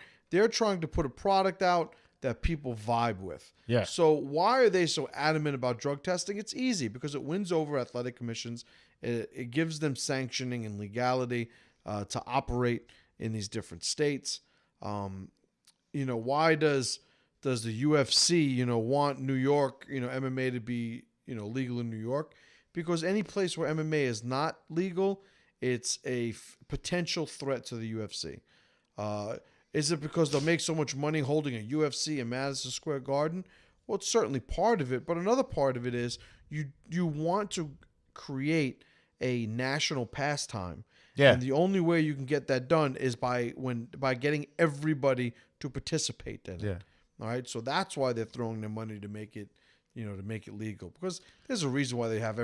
A: trying to put a product out that people vibe with.
B: Yeah.
A: So why are they so adamant about drug testing? It's easy because it wins over athletic commissions. It gives them sanctioning and legality to operate in these different states. Why does the UFC want New York MMA to be legal in New York? Because any place where MMA is not legal, it's a potential threat to the UFC. Is it because they'll make so much money holding a UFC in Madison Square Garden? Well, it's certainly part of it, but another part of it is you want to create a national pastime.
B: Yeah.
A: And the only way you can get that done is by getting everybody to participate in it.
B: Yeah.
A: All right. So that's why they're throwing their money to make it legal, because there's a reason why they have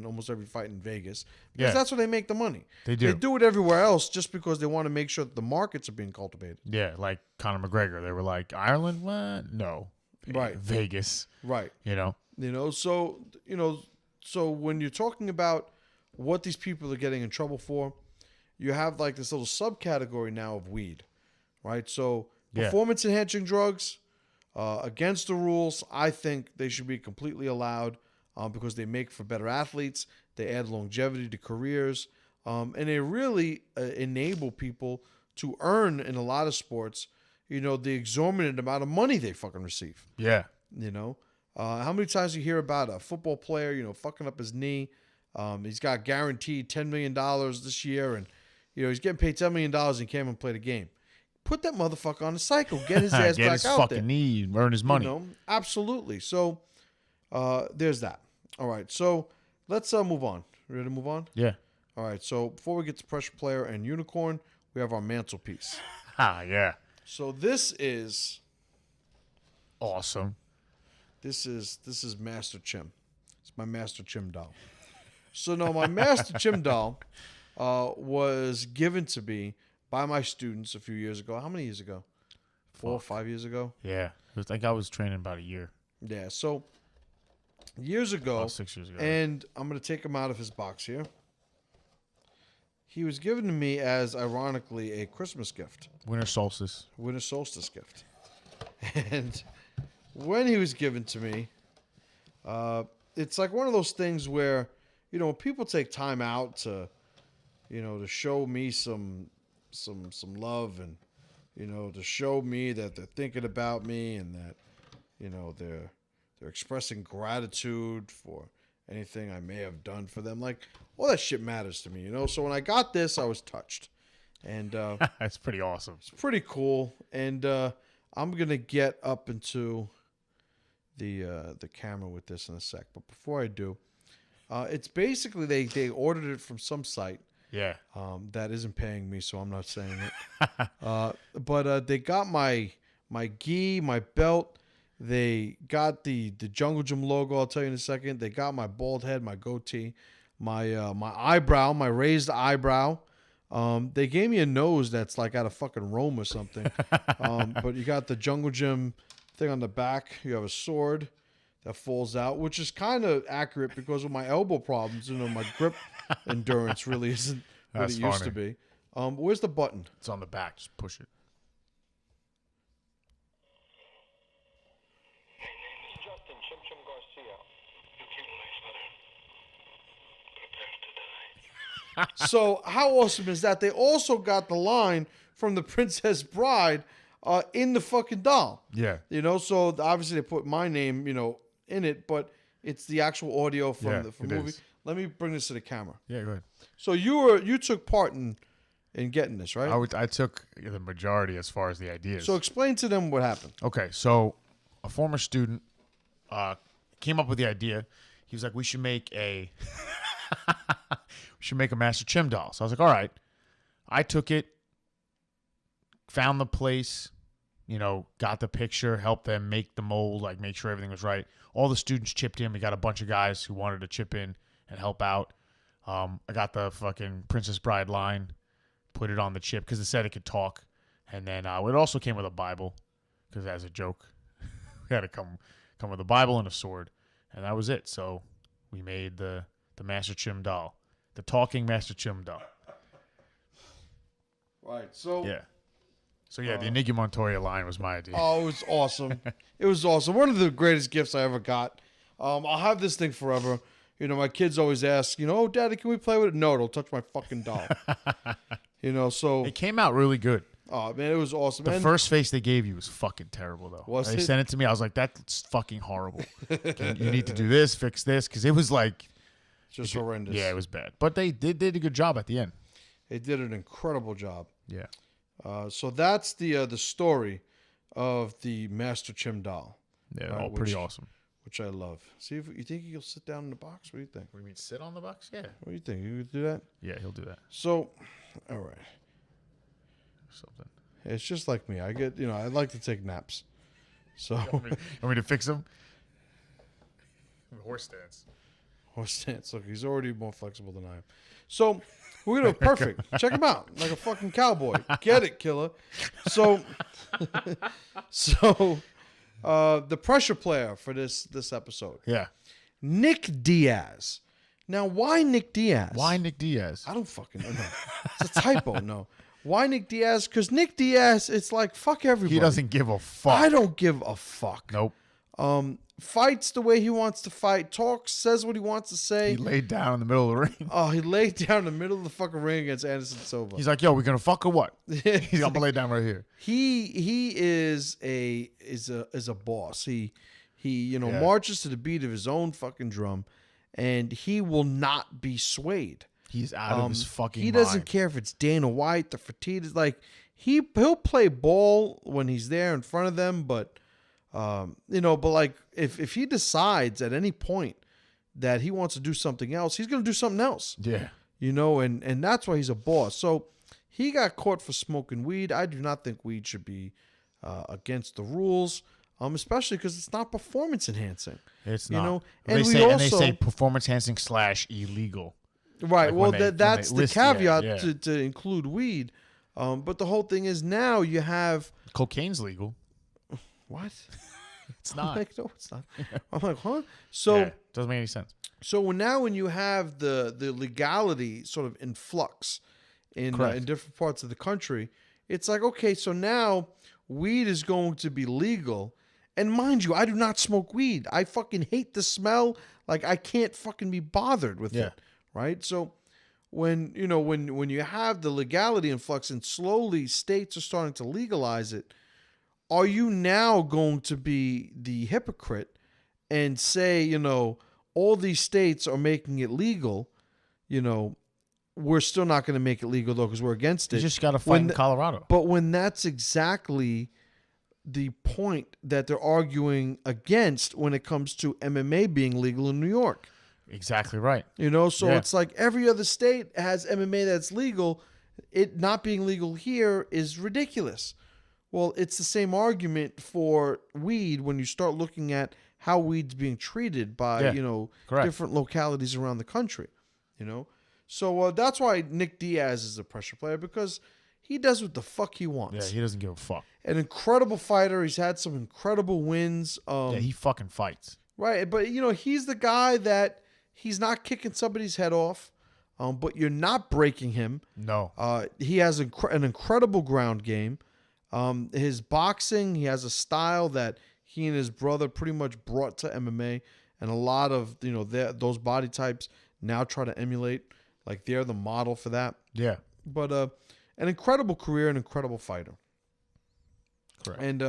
A: almost every fight in Vegas, because that's where they make the money.
B: They do.
A: They do it everywhere else just because they want to make sure that the markets are being cultivated.
B: Yeah, like Conor McGregor. They were like, Ireland? What? No.
A: Right.
B: Vegas.
A: Right. So when you're talking about what these people are getting in trouble for, you have like this little subcategory now of weed, right? So performance enhancing drugs, against the rules. I think they should be completely allowed because they make for better athletes. They add longevity to careers, and they really enable people to earn in a lot of sports, the exorbitant amount of money they fucking receive.
B: Yeah.
A: How many times you hear about a football player, fucking up his knee? He's got guaranteed $10 million this year, and he's getting paid $10 million and can't even play the game. Put that motherfucker on a cycle. Get his ass
B: Get
A: back
B: his
A: out
B: fucking
A: there.
B: knee, earn his money.
A: Absolutely. So there's that. All right. So let's move on. Ready to move on?
B: Yeah.
A: All right. So before we get to Pressure Player and Unicorn, we have our mantelpiece.
B: Yeah.
A: So this is
B: awesome.
A: This is Master Chim. It's my Master Chim doll. So no, my Master Chim doll was given to me by my students a few years ago. How many years ago? 4 or 5 years ago?
B: Yeah. I think I was training about a year.
A: Yeah. So years ago.
B: About 6 years ago.
A: And I'm going to take him out of his box here. He was given to me as, ironically, a Christmas gift.
B: Winter solstice.
A: Winter solstice gift. And when he was given to me, it's like one of those things where, when people take time out to, to show me some love and, to show me that they're thinking about me and that, they're expressing gratitude for anything I may have done for them. Like, all that shit matters to me, So when I got this, I was touched. And
B: that's pretty awesome.
A: It's pretty cool. And I'm going to get up into the camera with this in a sec. But before I do, it's basically they ordered it from some site.
B: Yeah.
A: That isn't paying me, so I'm not saying it. But they got my gi, my belt. They got the Jungle Gym logo. I'll tell you in a second. They got my bald head, my goatee, my eyebrow, my raised eyebrow. They gave me a nose that's like out of fucking Rome or something. But you got the Jungle Gym thing on the back. You have a sword that falls out, which is kind of accurate because of my elbow problems. My grip endurance really isn't what it used to be. Where's the button?
B: It's on the back. Just push it.
A: So how awesome is that? They also got the line from the Princess Bride in the fucking doll.
B: Yeah.
A: So obviously they put my name, in it, but it's the actual audio from
B: Yeah,
A: the
B: it
A: movie.
B: is.
A: Let me bring this to the camera.
B: Yeah, go ahead.
A: So you took part in getting this, right?
B: I took the majority as far as the ideas.
A: So explain to them what happened.
B: Okay, so a former student came up with the idea. He was like, we should make a Master Chim doll. So I was like, all right. I took it, found the place, got the picture, helped them make the mold, like make sure everything was right. All the students chipped in. We got a bunch of guys who wanted to chip in and help out. I got the fucking Princess Bride line, put it on the chip because it said it could talk. And then it also came with a Bible because as a joke, we had to come with a Bible and a sword. And that was it. So we made the Master Chim doll, the talking Master Chim doll.
A: Right. So
B: the Enigma Montoya line was my idea.
A: Oh, it was awesome. It was awesome. One of the greatest gifts I ever got. I'll have this thing forever. My kids always ask, oh, Daddy, can we play with it? No, it'll touch my fucking doll. So
B: It came out really good.
A: oh man, it was awesome.
B: The
A: And
B: first face they gave you was fucking terrible, though.
A: Was
B: they
A: it?
B: sent it to me. I was like, that's fucking horrible. You need to do this, fix this, because it was like,
A: just horrendous.
B: yeah, it was bad. But they did a good job at the end.
A: They did an incredible job.
B: Yeah.
A: So that's the story of the Master Chim doll,
B: Yeah, all pretty awesome.
A: which I love. See if you think you'll sit down in the box. What do you think?
B: What do you mean, sit on the box? Yeah.
A: What do you think? You could do that?
B: Yeah, he'll do that.
A: So, all right.
B: Something.
A: It's just like me. I get, I like to take naps. So,
B: Want me to fix him? Horse stance.
A: horse stance. Look, he's already more flexible than I am. So, we're gonna perfect. Check him out, like a fucking cowboy. Get it, killer. So, the pressure player for this episode,
B: Yeah.
A: Nick Diaz. Now, why Nick Diaz?
B: Why Nick Diaz?
A: I don't fucking know. It's a typo. No. Why Nick Diaz? Because Nick Diaz, it's like fuck everybody.
B: He doesn't give a fuck.
A: I don't give a fuck.
B: Nope.
A: Fights the way he wants to fight. Talks, says what he wants to say.
B: He laid down in the middle of the ring.
A: Oh, he laid down in the middle of the fucking ring against Anderson Silva.
B: He's like, yo, we gonna fuck or what? He's gonna lay down right here.
A: He is a boss. He marches to the beat of his own fucking drum, and he will not be swayed.
B: He's out of his fucking
A: He
B: mind.
A: doesn't care if it's Dana White, the Fertitas. Like he'll play ball when he's there in front of them, but but like if he decides at any point that he wants to do something else, he's gonna do something else.
B: Yeah.
A: And that's why he's a boss. So he got caught for smoking weed. I do not think weed should be against the rules, especially because it's not performance enhancing.
B: It's not.
A: And
B: they say performance enhancing / illegal.
A: Right.
B: Like
A: well,
B: when
A: that's
B: they
A: the
B: list-
A: caveat
B: yeah.
A: to include weed. But the whole thing is now you have
B: Cocaine's legal.
A: what?
B: It's
A: I'm
B: not.
A: like, no, it's not. I'm like, huh? So
B: Yeah, doesn't make any sense.
A: so when you have the legality sort of in flux in different parts of the country, it's like, okay, so now weed is going to be legal. And mind you, I do not smoke weed. I fucking hate the smell. Like I can't fucking be bothered with
B: Yeah.
A: it. Right? So when you have the legality in flux and slowly states are starting to legalize it, are you now going to be the hypocrite and say, all these states are making it legal, we're still not going to make it legal though because we're against it.
B: You just got to fight in Colorado.
A: But when that's exactly the point that they're arguing against when it comes to MMA being legal in New York.
B: Exactly right.
A: So it's like every other state has MMA that's legal. It not being legal here is ridiculous. Well, it's the same argument for weed when you start looking at how weed's being treated by,
B: correct.
A: different localities around the country, So that's why Nick Diaz is a pressure player because he does what the fuck he wants.
B: Yeah, he doesn't give a fuck.
A: An incredible fighter. He's had some incredible wins.
B: Yeah, he fucking fights.
A: Right, but he's the guy that he's not kicking somebody's head off, but you're not breaking him.
B: No.
A: He has an incredible ground game. His boxing, he has a style that he and his brother pretty much brought to MMA, and a lot of those body types now try to emulate. Like they're the model for that.
B: Yeah.
A: But an incredible career, an incredible fighter.
B: Correct.
A: And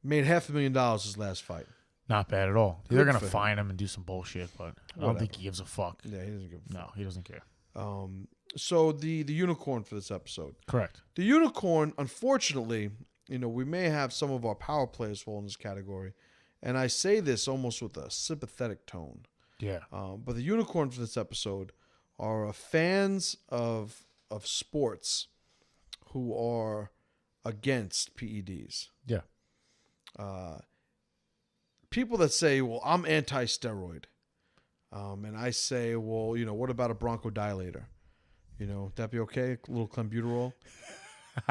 A: made $500,000 his last fight.
B: Not bad at all.
A: Good
B: They're going
A: for
B: to
A: him.
B: fine him and do some bullshit, but I don't think he gives a fuck.
A: Yeah, he doesn't give a fuck.
B: No, he doesn't care.
A: So the unicorn for this episode.
B: Correct.
A: The unicorn, unfortunately, we may have some of our power players fall in this category. And I say this almost with a sympathetic tone.
B: Yeah.
A: But the unicorn for this episode are fans of sports who are against PEDs.
B: Yeah.
A: People that say, well, I'm anti-steroid. And I say, well, what about a bronchodilator? That be okay? A little clenbuterol?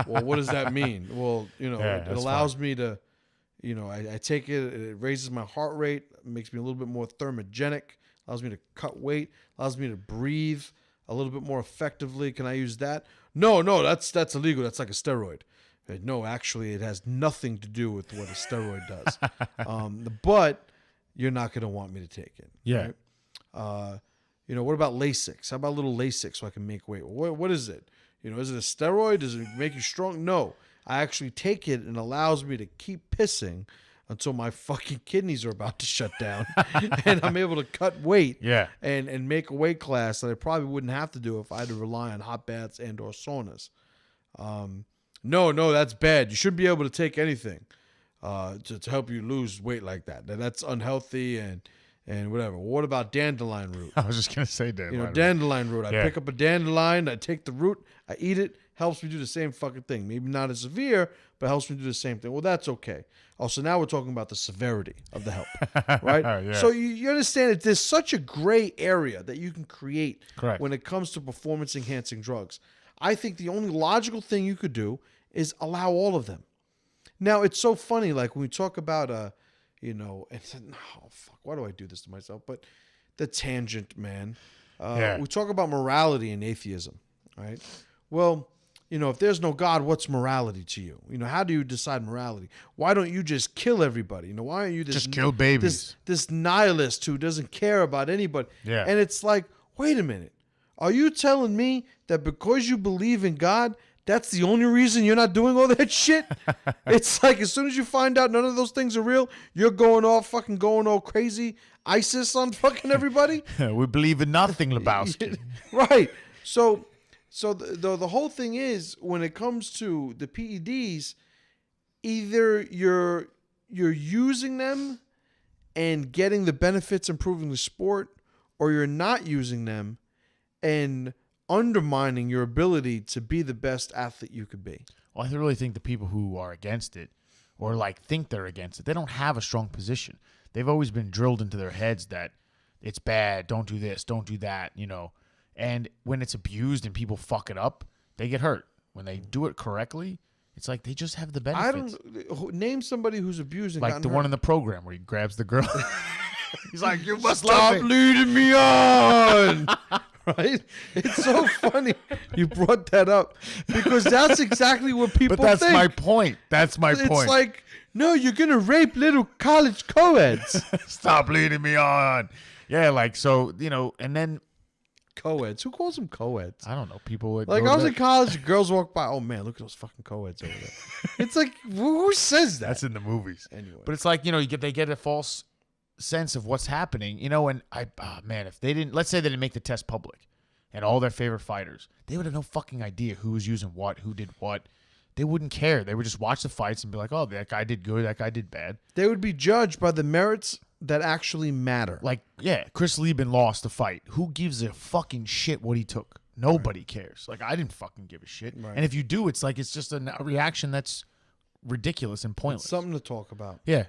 A: Well, what does that mean? Well, it allows me to, I take it, it raises my heart rate, makes me a little bit more thermogenic, allows me to cut weight, allows me to breathe a little bit more effectively. Can I use that? No, that's illegal. That's like a steroid. No, actually, it has nothing to do with what a steroid does. But you're not going to want me to take it.
B: Yeah.
A: Right? What about Lasix? How about a little Lasix so I can make weight? What is it? Is it a steroid? Does it make you strong? No. I actually take it and allows me to keep pissing until my fucking kidneys are about to shut down. And I'm able to cut weight and make a weight class that I probably wouldn't have to do if I had to rely on hot baths and or saunas. No, that's bad. You shouldn't be able to take anything to help you lose weight like that. That's unhealthy and whatever. What about dandelion root?
B: I was just going to say dandelion root.
A: Dandelion root. I pick up a dandelion, I take the root, I eat it, helps me do the same fucking thing. Maybe not as severe, but helps me do the same thing. Well, that's okay. Also, now we're talking about the severity of the help, right?
B: Yeah.
A: So you understand that there's such a gray area that you can create when it comes to performance-enhancing drugs. I think the only logical thing you could do is allow all of them. Now, it's so funny, like when we talk about, why do I do this to myself? But the tangent, man. We talk about morality and atheism, right? Well, if there's no God, what's morality to you? How do you decide morality? Why don't you just kill everybody? Why aren't you
B: just kill babies?
A: This nihilist who doesn't care about anybody?
B: Yeah.
A: And it's like, wait a minute. Are you telling me that because you believe in God, that's the only reason you're not doing all that shit? It's like as soon as you find out none of those things are real, you're going all crazy ISIS on fucking everybody?
B: We believe in nothing, Lebowski.
A: Right. So the whole thing is, when it comes to the PEDs, either you're using them and getting the benefits, improving the sport, or you're not using them and undermining your ability to be the best athlete you could be.
B: Well, I really think the people who are against it or think they're against it, they don't have a strong position. They've always been drilled into their heads that it's bad, don't do this, don't do that, And when it's abused and people fuck it up, they get hurt. When they do it correctly, it's like they just have the benefits.
A: Name somebody who's abused and
B: like the
A: hurt.
B: one in the program where he grabs the girl. He's like, you must
A: stop leading me on. Right? It's so funny you brought that up because that's exactly what people think.
B: But that's my point. That's my point.
A: It's like, no, you're going to rape little college co-eds.
B: Stop leading me on. Yeah, and then
A: co-eds. Who calls them co-eds?
B: I don't know. People would
A: I was in college, girls walk by. Oh man, look at those fucking co-eds over there. It's like, who says that?
B: That's in the movies.
A: Anyway,
B: but it's like they get a false sense of what's happening. And if they didn't, let's say they didn't make the test public, and all their favorite fighters, they would have no fucking idea who was using what, who did what. They wouldn't care. They would just watch the fights and be like, oh, that guy did good, that guy did bad.
A: They would be judged by the merits that actually matter.
B: Chris Lieben lost the fight. Who gives a fucking shit what he took? Nobody cares. I didn't fucking give a shit.
A: Right.
B: And if you do, it's like it's just a reaction that's ridiculous and pointless.
A: It's something to talk about.
B: Yeah,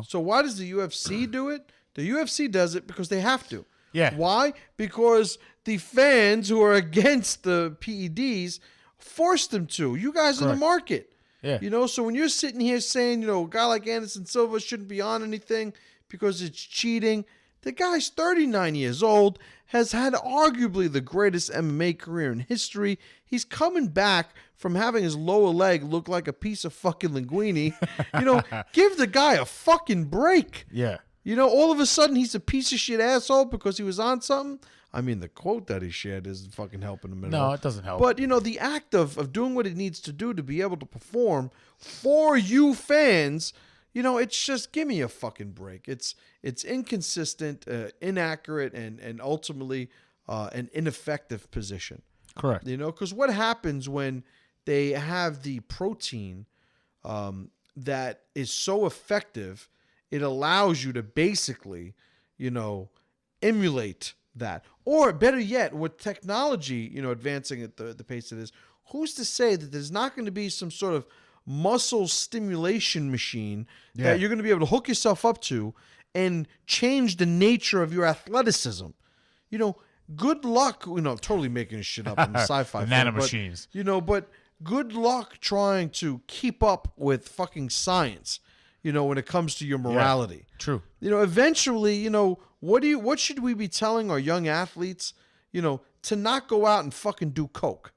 A: So why does the UFC do it? The UFC does it because they have to.
B: Yeah.
A: Why? Because the fans who are against the PEDs forced them to. You guys are the market.
B: Yeah.
A: So when you're sitting here saying, a guy like Anderson Silva shouldn't be on anything because it's cheating, the guy's 39 years old, has had arguably the greatest MMA career in history. He's coming back from having his lower leg look like a piece of fucking linguine. Give the guy a fucking break.
B: Yeah.
A: All of a sudden he's a piece of shit asshole because he was on something. I mean, the quote that he shared isn't fucking helping him at
B: No,
A: all.
B: it doesn't help.
A: But, the act of doing what he needs to do to be able to perform for you fans, it's just, give me a fucking break. It's inconsistent, inaccurate, and ultimately an ineffective position.
B: Correct.
A: Because what happens when they have the protein that is so effective, it allows you to basically, emulate that. Or better yet, with technology, advancing at the pace it is, who's to say that there's not going to be some sort of muscle stimulation machine that you're going to be able to hook yourself up to and change the nature of your athleticism? Good luck, totally making this shit up in the sci-fi
B: The
A: film,
B: nanomachines.
A: but good luck trying to keep up with fucking science, when it comes to your morality.
B: True.
A: Eventually, what should we be telling our young athletes, to not go out and fucking do coke?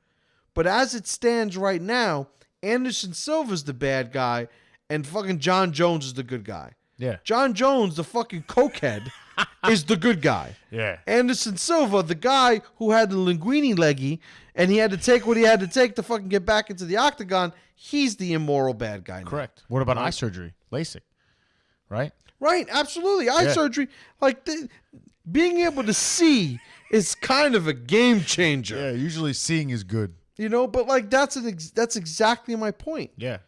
A: But as it stands right now, Anderson Silva's the bad guy and fucking John Jones is the good guy.
B: Yeah.
A: John Jones, the fucking cokehead, is the good guy.
B: Yeah.
A: Anderson Silva, the guy who had the linguine leggy and he had to take what he had to take to fucking get back into the octagon, he's the immoral bad guy now.
B: Correct. What about eye surgery? LASIK. Right?
A: Right, absolutely. Eye surgery, being able to see is kind of a game changer.
B: Yeah, usually seeing is good.
A: But that's exactly my point.
B: Yeah.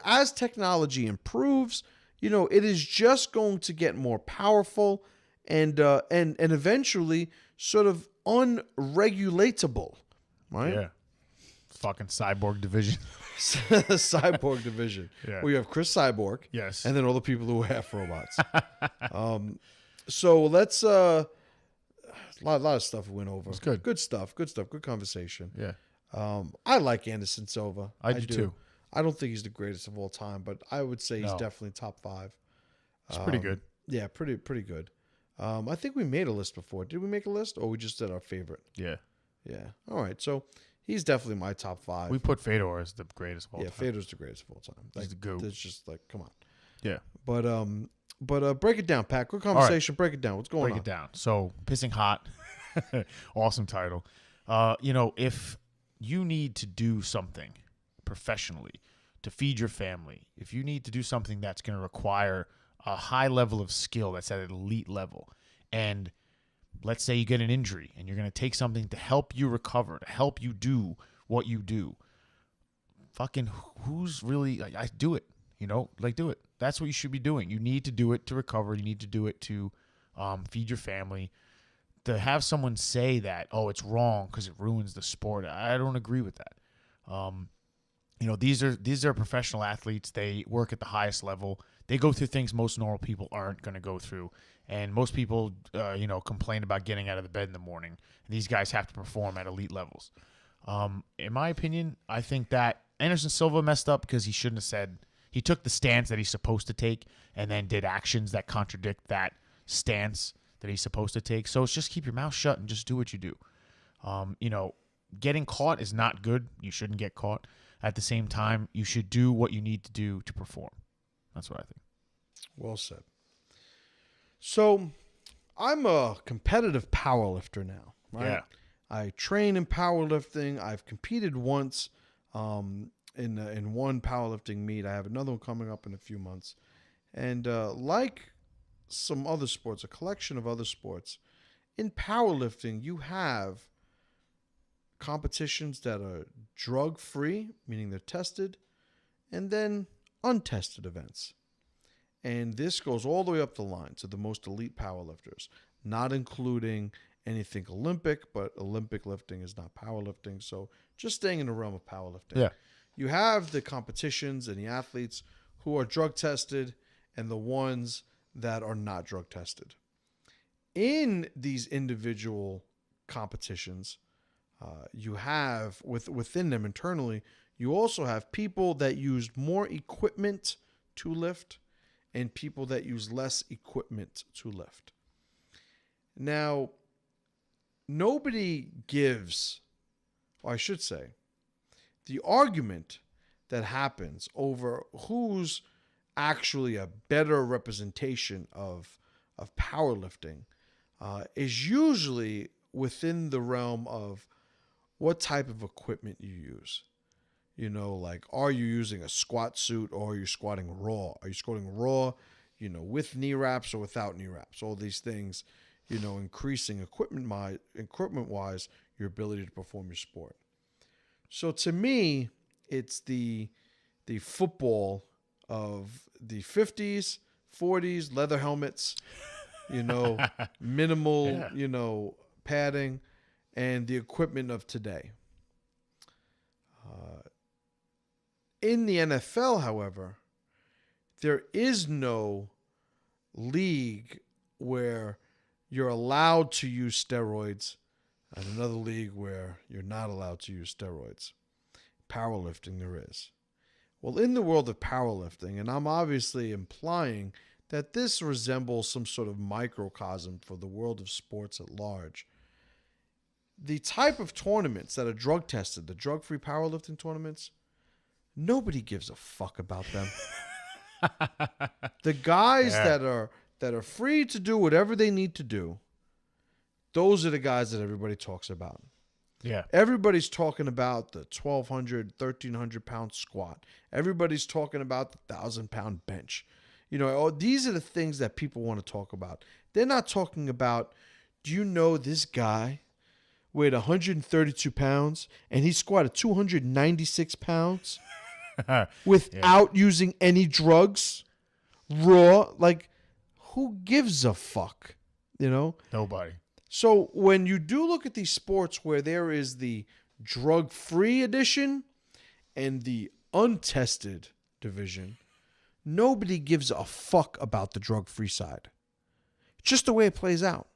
A: As technology improves, it is just going to get more powerful and eventually sort of unregulatable, right?
B: Yeah. Fucking cyborg division.
A: Cyborg division.
B: Yeah.
A: We have Chris Cyborg.
B: Yes.
A: And then all the people who are half robots. So let's a lot of stuff we went over.
B: It's good.
A: Good stuff. Good conversation.
B: Yeah.
A: I like Anderson Silva.
B: I do too.
A: I don't think he's the greatest of all time, but I would say he's
B: No.
A: definitely top 5.
B: It's pretty good.
A: Yeah, pretty good. I think we made a list before. Did we make a list, or we just did our favorite?
B: Yeah.
A: Yeah. All right. So he's definitely my top 5.
B: We put Fedor as the greatest of all time.
A: Fedor's the greatest of all time.
B: He's the GOAT.
A: It's just come on.
B: Yeah.
A: But break it down, Pat. Good conversation. Break it down. What's going on?
B: Break it down. So, Pissing Hot. Awesome title. If you need to do something professionally to feed your family, if you need to do something that's going to require a high level of skill that's at an elite level, and let's say you get an injury and you're going to take something to help you recover, to help you do what you do, fucking who's really, I do it, do it. That's what you should be doing. You need to do it to recover. You need to do it to feed your family. To have someone say that, oh, it's wrong because it ruins the sport, I don't agree with that. These are professional athletes. They work at the highest level. They go through things most normal people aren't going to go through. And most people, complain about getting out of the bed in the morning. These guys have to perform at elite levels. In my opinion, I think that Anderson Silva messed up because he shouldn't have said. He took the stance that he's supposed to take and then did actions that contradict that stance that he's supposed to take. So it's just keep your mouth shut and just do what you do. Getting caught is not good. You shouldn't get caught. At the same time, you should do what you need to do to perform. That's what I think.
A: Well said. So I'm a competitive powerlifter now, right?
B: Yeah.
A: I train in powerlifting. I've competed once in one powerlifting meet. I have another one coming up in a few months. And like some other sports, a collection of other sports, in powerlifting, you have competitions that are drug-free, meaning they're tested, and then untested events. And this goes all the way up the line to the most elite powerlifters, not including anything Olympic, but Olympic lifting is not powerlifting. So just staying in the realm of powerlifting.
B: Yeah.
A: You have the competitions and the athletes who are drug tested and the ones that are not drug tested. In these individual competitions, you have within them internally, you also have people that use more equipment to lift and people that use less equipment to lift. Now, nobody gives, or I should say, the argument that happens over who's actually a better representation of powerlifting is usually within the realm of what type of equipment you use. Like, are you using a squat suit or are you squatting raw? Are you squatting raw, with knee wraps or without knee wraps? All these things, increasing equipment-wise, your ability to perform your sport. So to me, it's the football of the 50s, 40s, leather helmets, minimal,
B: Yeah.
A: padding, and the equipment of today. In the NFL, however, there is no league where you're allowed to use steroids and another league where you're not allowed to use steroids. Powerlifting, there is. Well, in the world of powerlifting, and I'm obviously implying that this resembles some sort of microcosm for the world of sports at large, the type of tournaments that are drug tested, the drug-free powerlifting tournaments, nobody gives a fuck about them. The guys
B: Yeah.
A: that are free to do whatever they need to do, those are the guys that everybody talks about.
B: Yeah.
A: Everybody's talking about the 1,200, 1,300 pound squat. Everybody's talking about the 1,000-pound bench. These are the things that people want to talk about. They're not talking about, do you know this guy weighed 132 pounds and he squatted 296 pounds without using any drugs, raw? Like, who gives a fuck?
B: Nobody.
A: So when you do look at these sports where there is the drug-free edition and the untested division, nobody gives a fuck about the drug-free side. Just the way it plays out.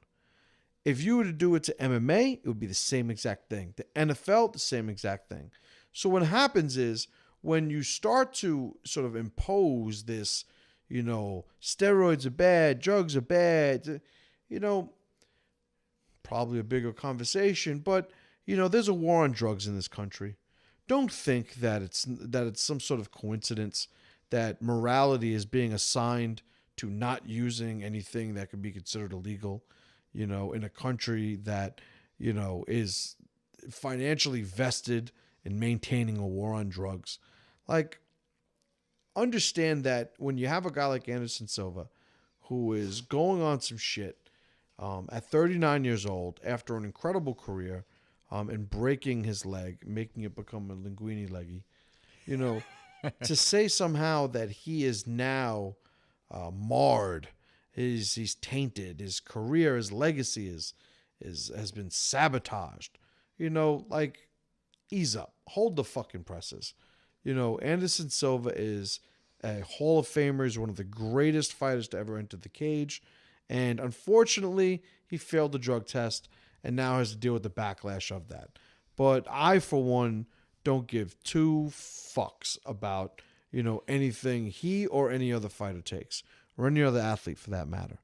A: If you were to do it to MMA, it would be the same exact thing. The NFL, the same exact thing. So what happens is when you start to sort of impose this, steroids are bad, drugs are bad, probably a bigger conversation, but there's a war on drugs in this country. Don't think that it's some sort of coincidence that morality is being assigned to not using anything that could be considered illegal, in a country that, is financially vested in maintaining a war on drugs. Like, understand that when you have a guy like Anderson Silva who is going on some shit, at 39 years old, after an incredible career, and breaking his leg, making it become a linguine leggy, to say somehow that he is now marred, he's tainted, his career, his legacy has been sabotaged. Like, ease up, hold the fucking presses. Anderson Silva is a Hall of Famer. He's one of the greatest fighters to ever enter the cage. And unfortunately, he failed the drug test and now has to deal with the backlash of that. But I, for one, don't give two fucks about, anything he or any other fighter takes, or any other athlete for that matter.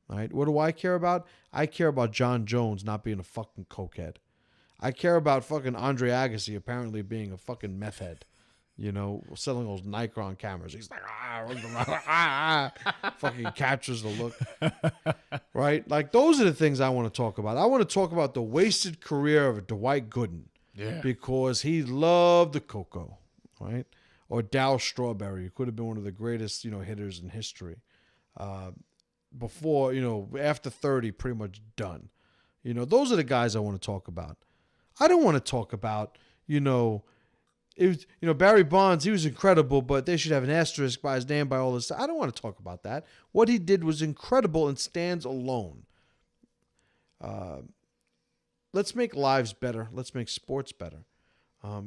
A: All right? What do I care about? I care about John Jones not being a fucking cokehead. I care about fucking Andre Agassi apparently being a fucking meth head. Selling those Nikon cameras. He's like, fucking captures the look. Right? Like, those are the things I want to talk about. I want to talk about the wasted career of Dwight Gooden.
B: Yeah.
A: Because he loved the cocoa. Right? Or Dow Strawberry, who could have been one of the greatest, hitters in history. Before, after 30, pretty much done. Those are the guys I want to talk about. I don't want to talk about, it was, Barry Bonds, he was incredible, but they should have an asterisk by his name by all this. I don't want to talk about that. What he did was incredible and stands alone. Let's make lives better. Let's make sports better.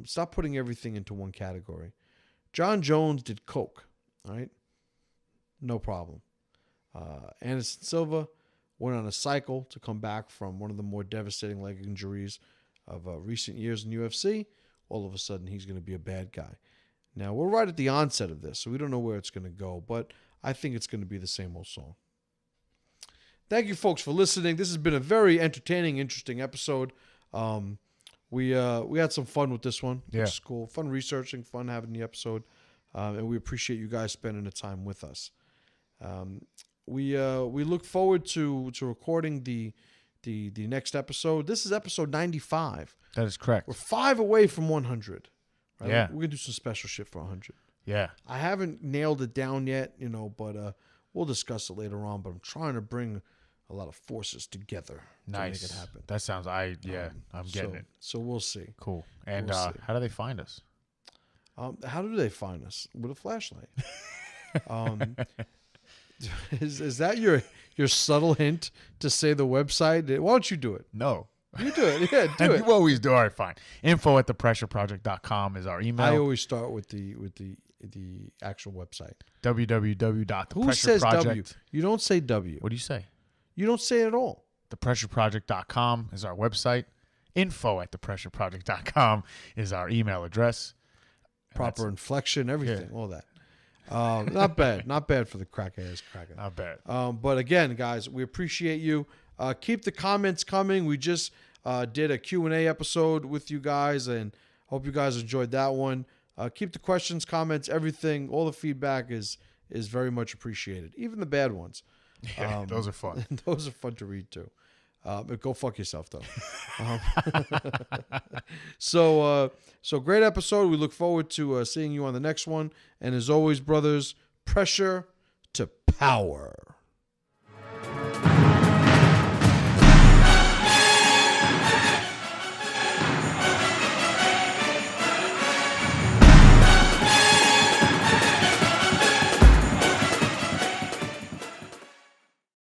A: Stop putting everything into one category. John Jones did coke, all right? No problem. Anderson Silva went on a cycle to come back from one of the more devastating leg injuries of recent years in UFC. All of a sudden, he's going to be a bad guy. Now, we're right at the onset of this, so we don't know where it's going to go, but I think it's going to be the same old song. Thank you, folks, for listening. This has been a very entertaining, interesting episode. We had some fun with this one, which is cool. Fun researching, fun having the episode, and we appreciate you guys spending the time with us. We look forward to recording the the next episode. This is episode 95.
B: That is correct.
A: We're 5 away from 100. Right?
B: Yeah.
A: We're going to do some special shit for 100.
B: Yeah.
A: I haven't nailed it down yet, but we'll discuss it later on. But I'm trying to bring a lot of forces together to make it happen.
B: That sounds, I'm getting it.
A: So we'll see.
B: Cool. And
A: We'll see.
B: how do they find us?
A: How do they find us? With a flashlight. Is that your subtle hint to say the website? Why don't you do it?
B: No.
A: You do it. Yeah, do it.
B: You always do. All right, fine. info@thepressureproject.com is our email.
A: I always start with the actual website.
B: www.thepressureproject.
A: Who says W? You don't say W.
B: What do you say?
A: You don't say it at all.
B: Thepressureproject.com is our website. info@thepressureproject.com is our email address.
A: Proper inflection, everything, all that. Not bad. Not bad for the crackheads.
B: Not bad.
A: But again, guys, we appreciate you. Keep the comments coming. We just did a Q&A episode with you guys, and hope you guys enjoyed that one. Keep the questions, comments, everything. All the feedback is very much appreciated, even the bad ones.
B: Yeah, those are fun.
A: Those are fun to read too. But go fuck yourself though. So great episode. We look forward to seeing you on the next one. And as always, brothers, pressure to power.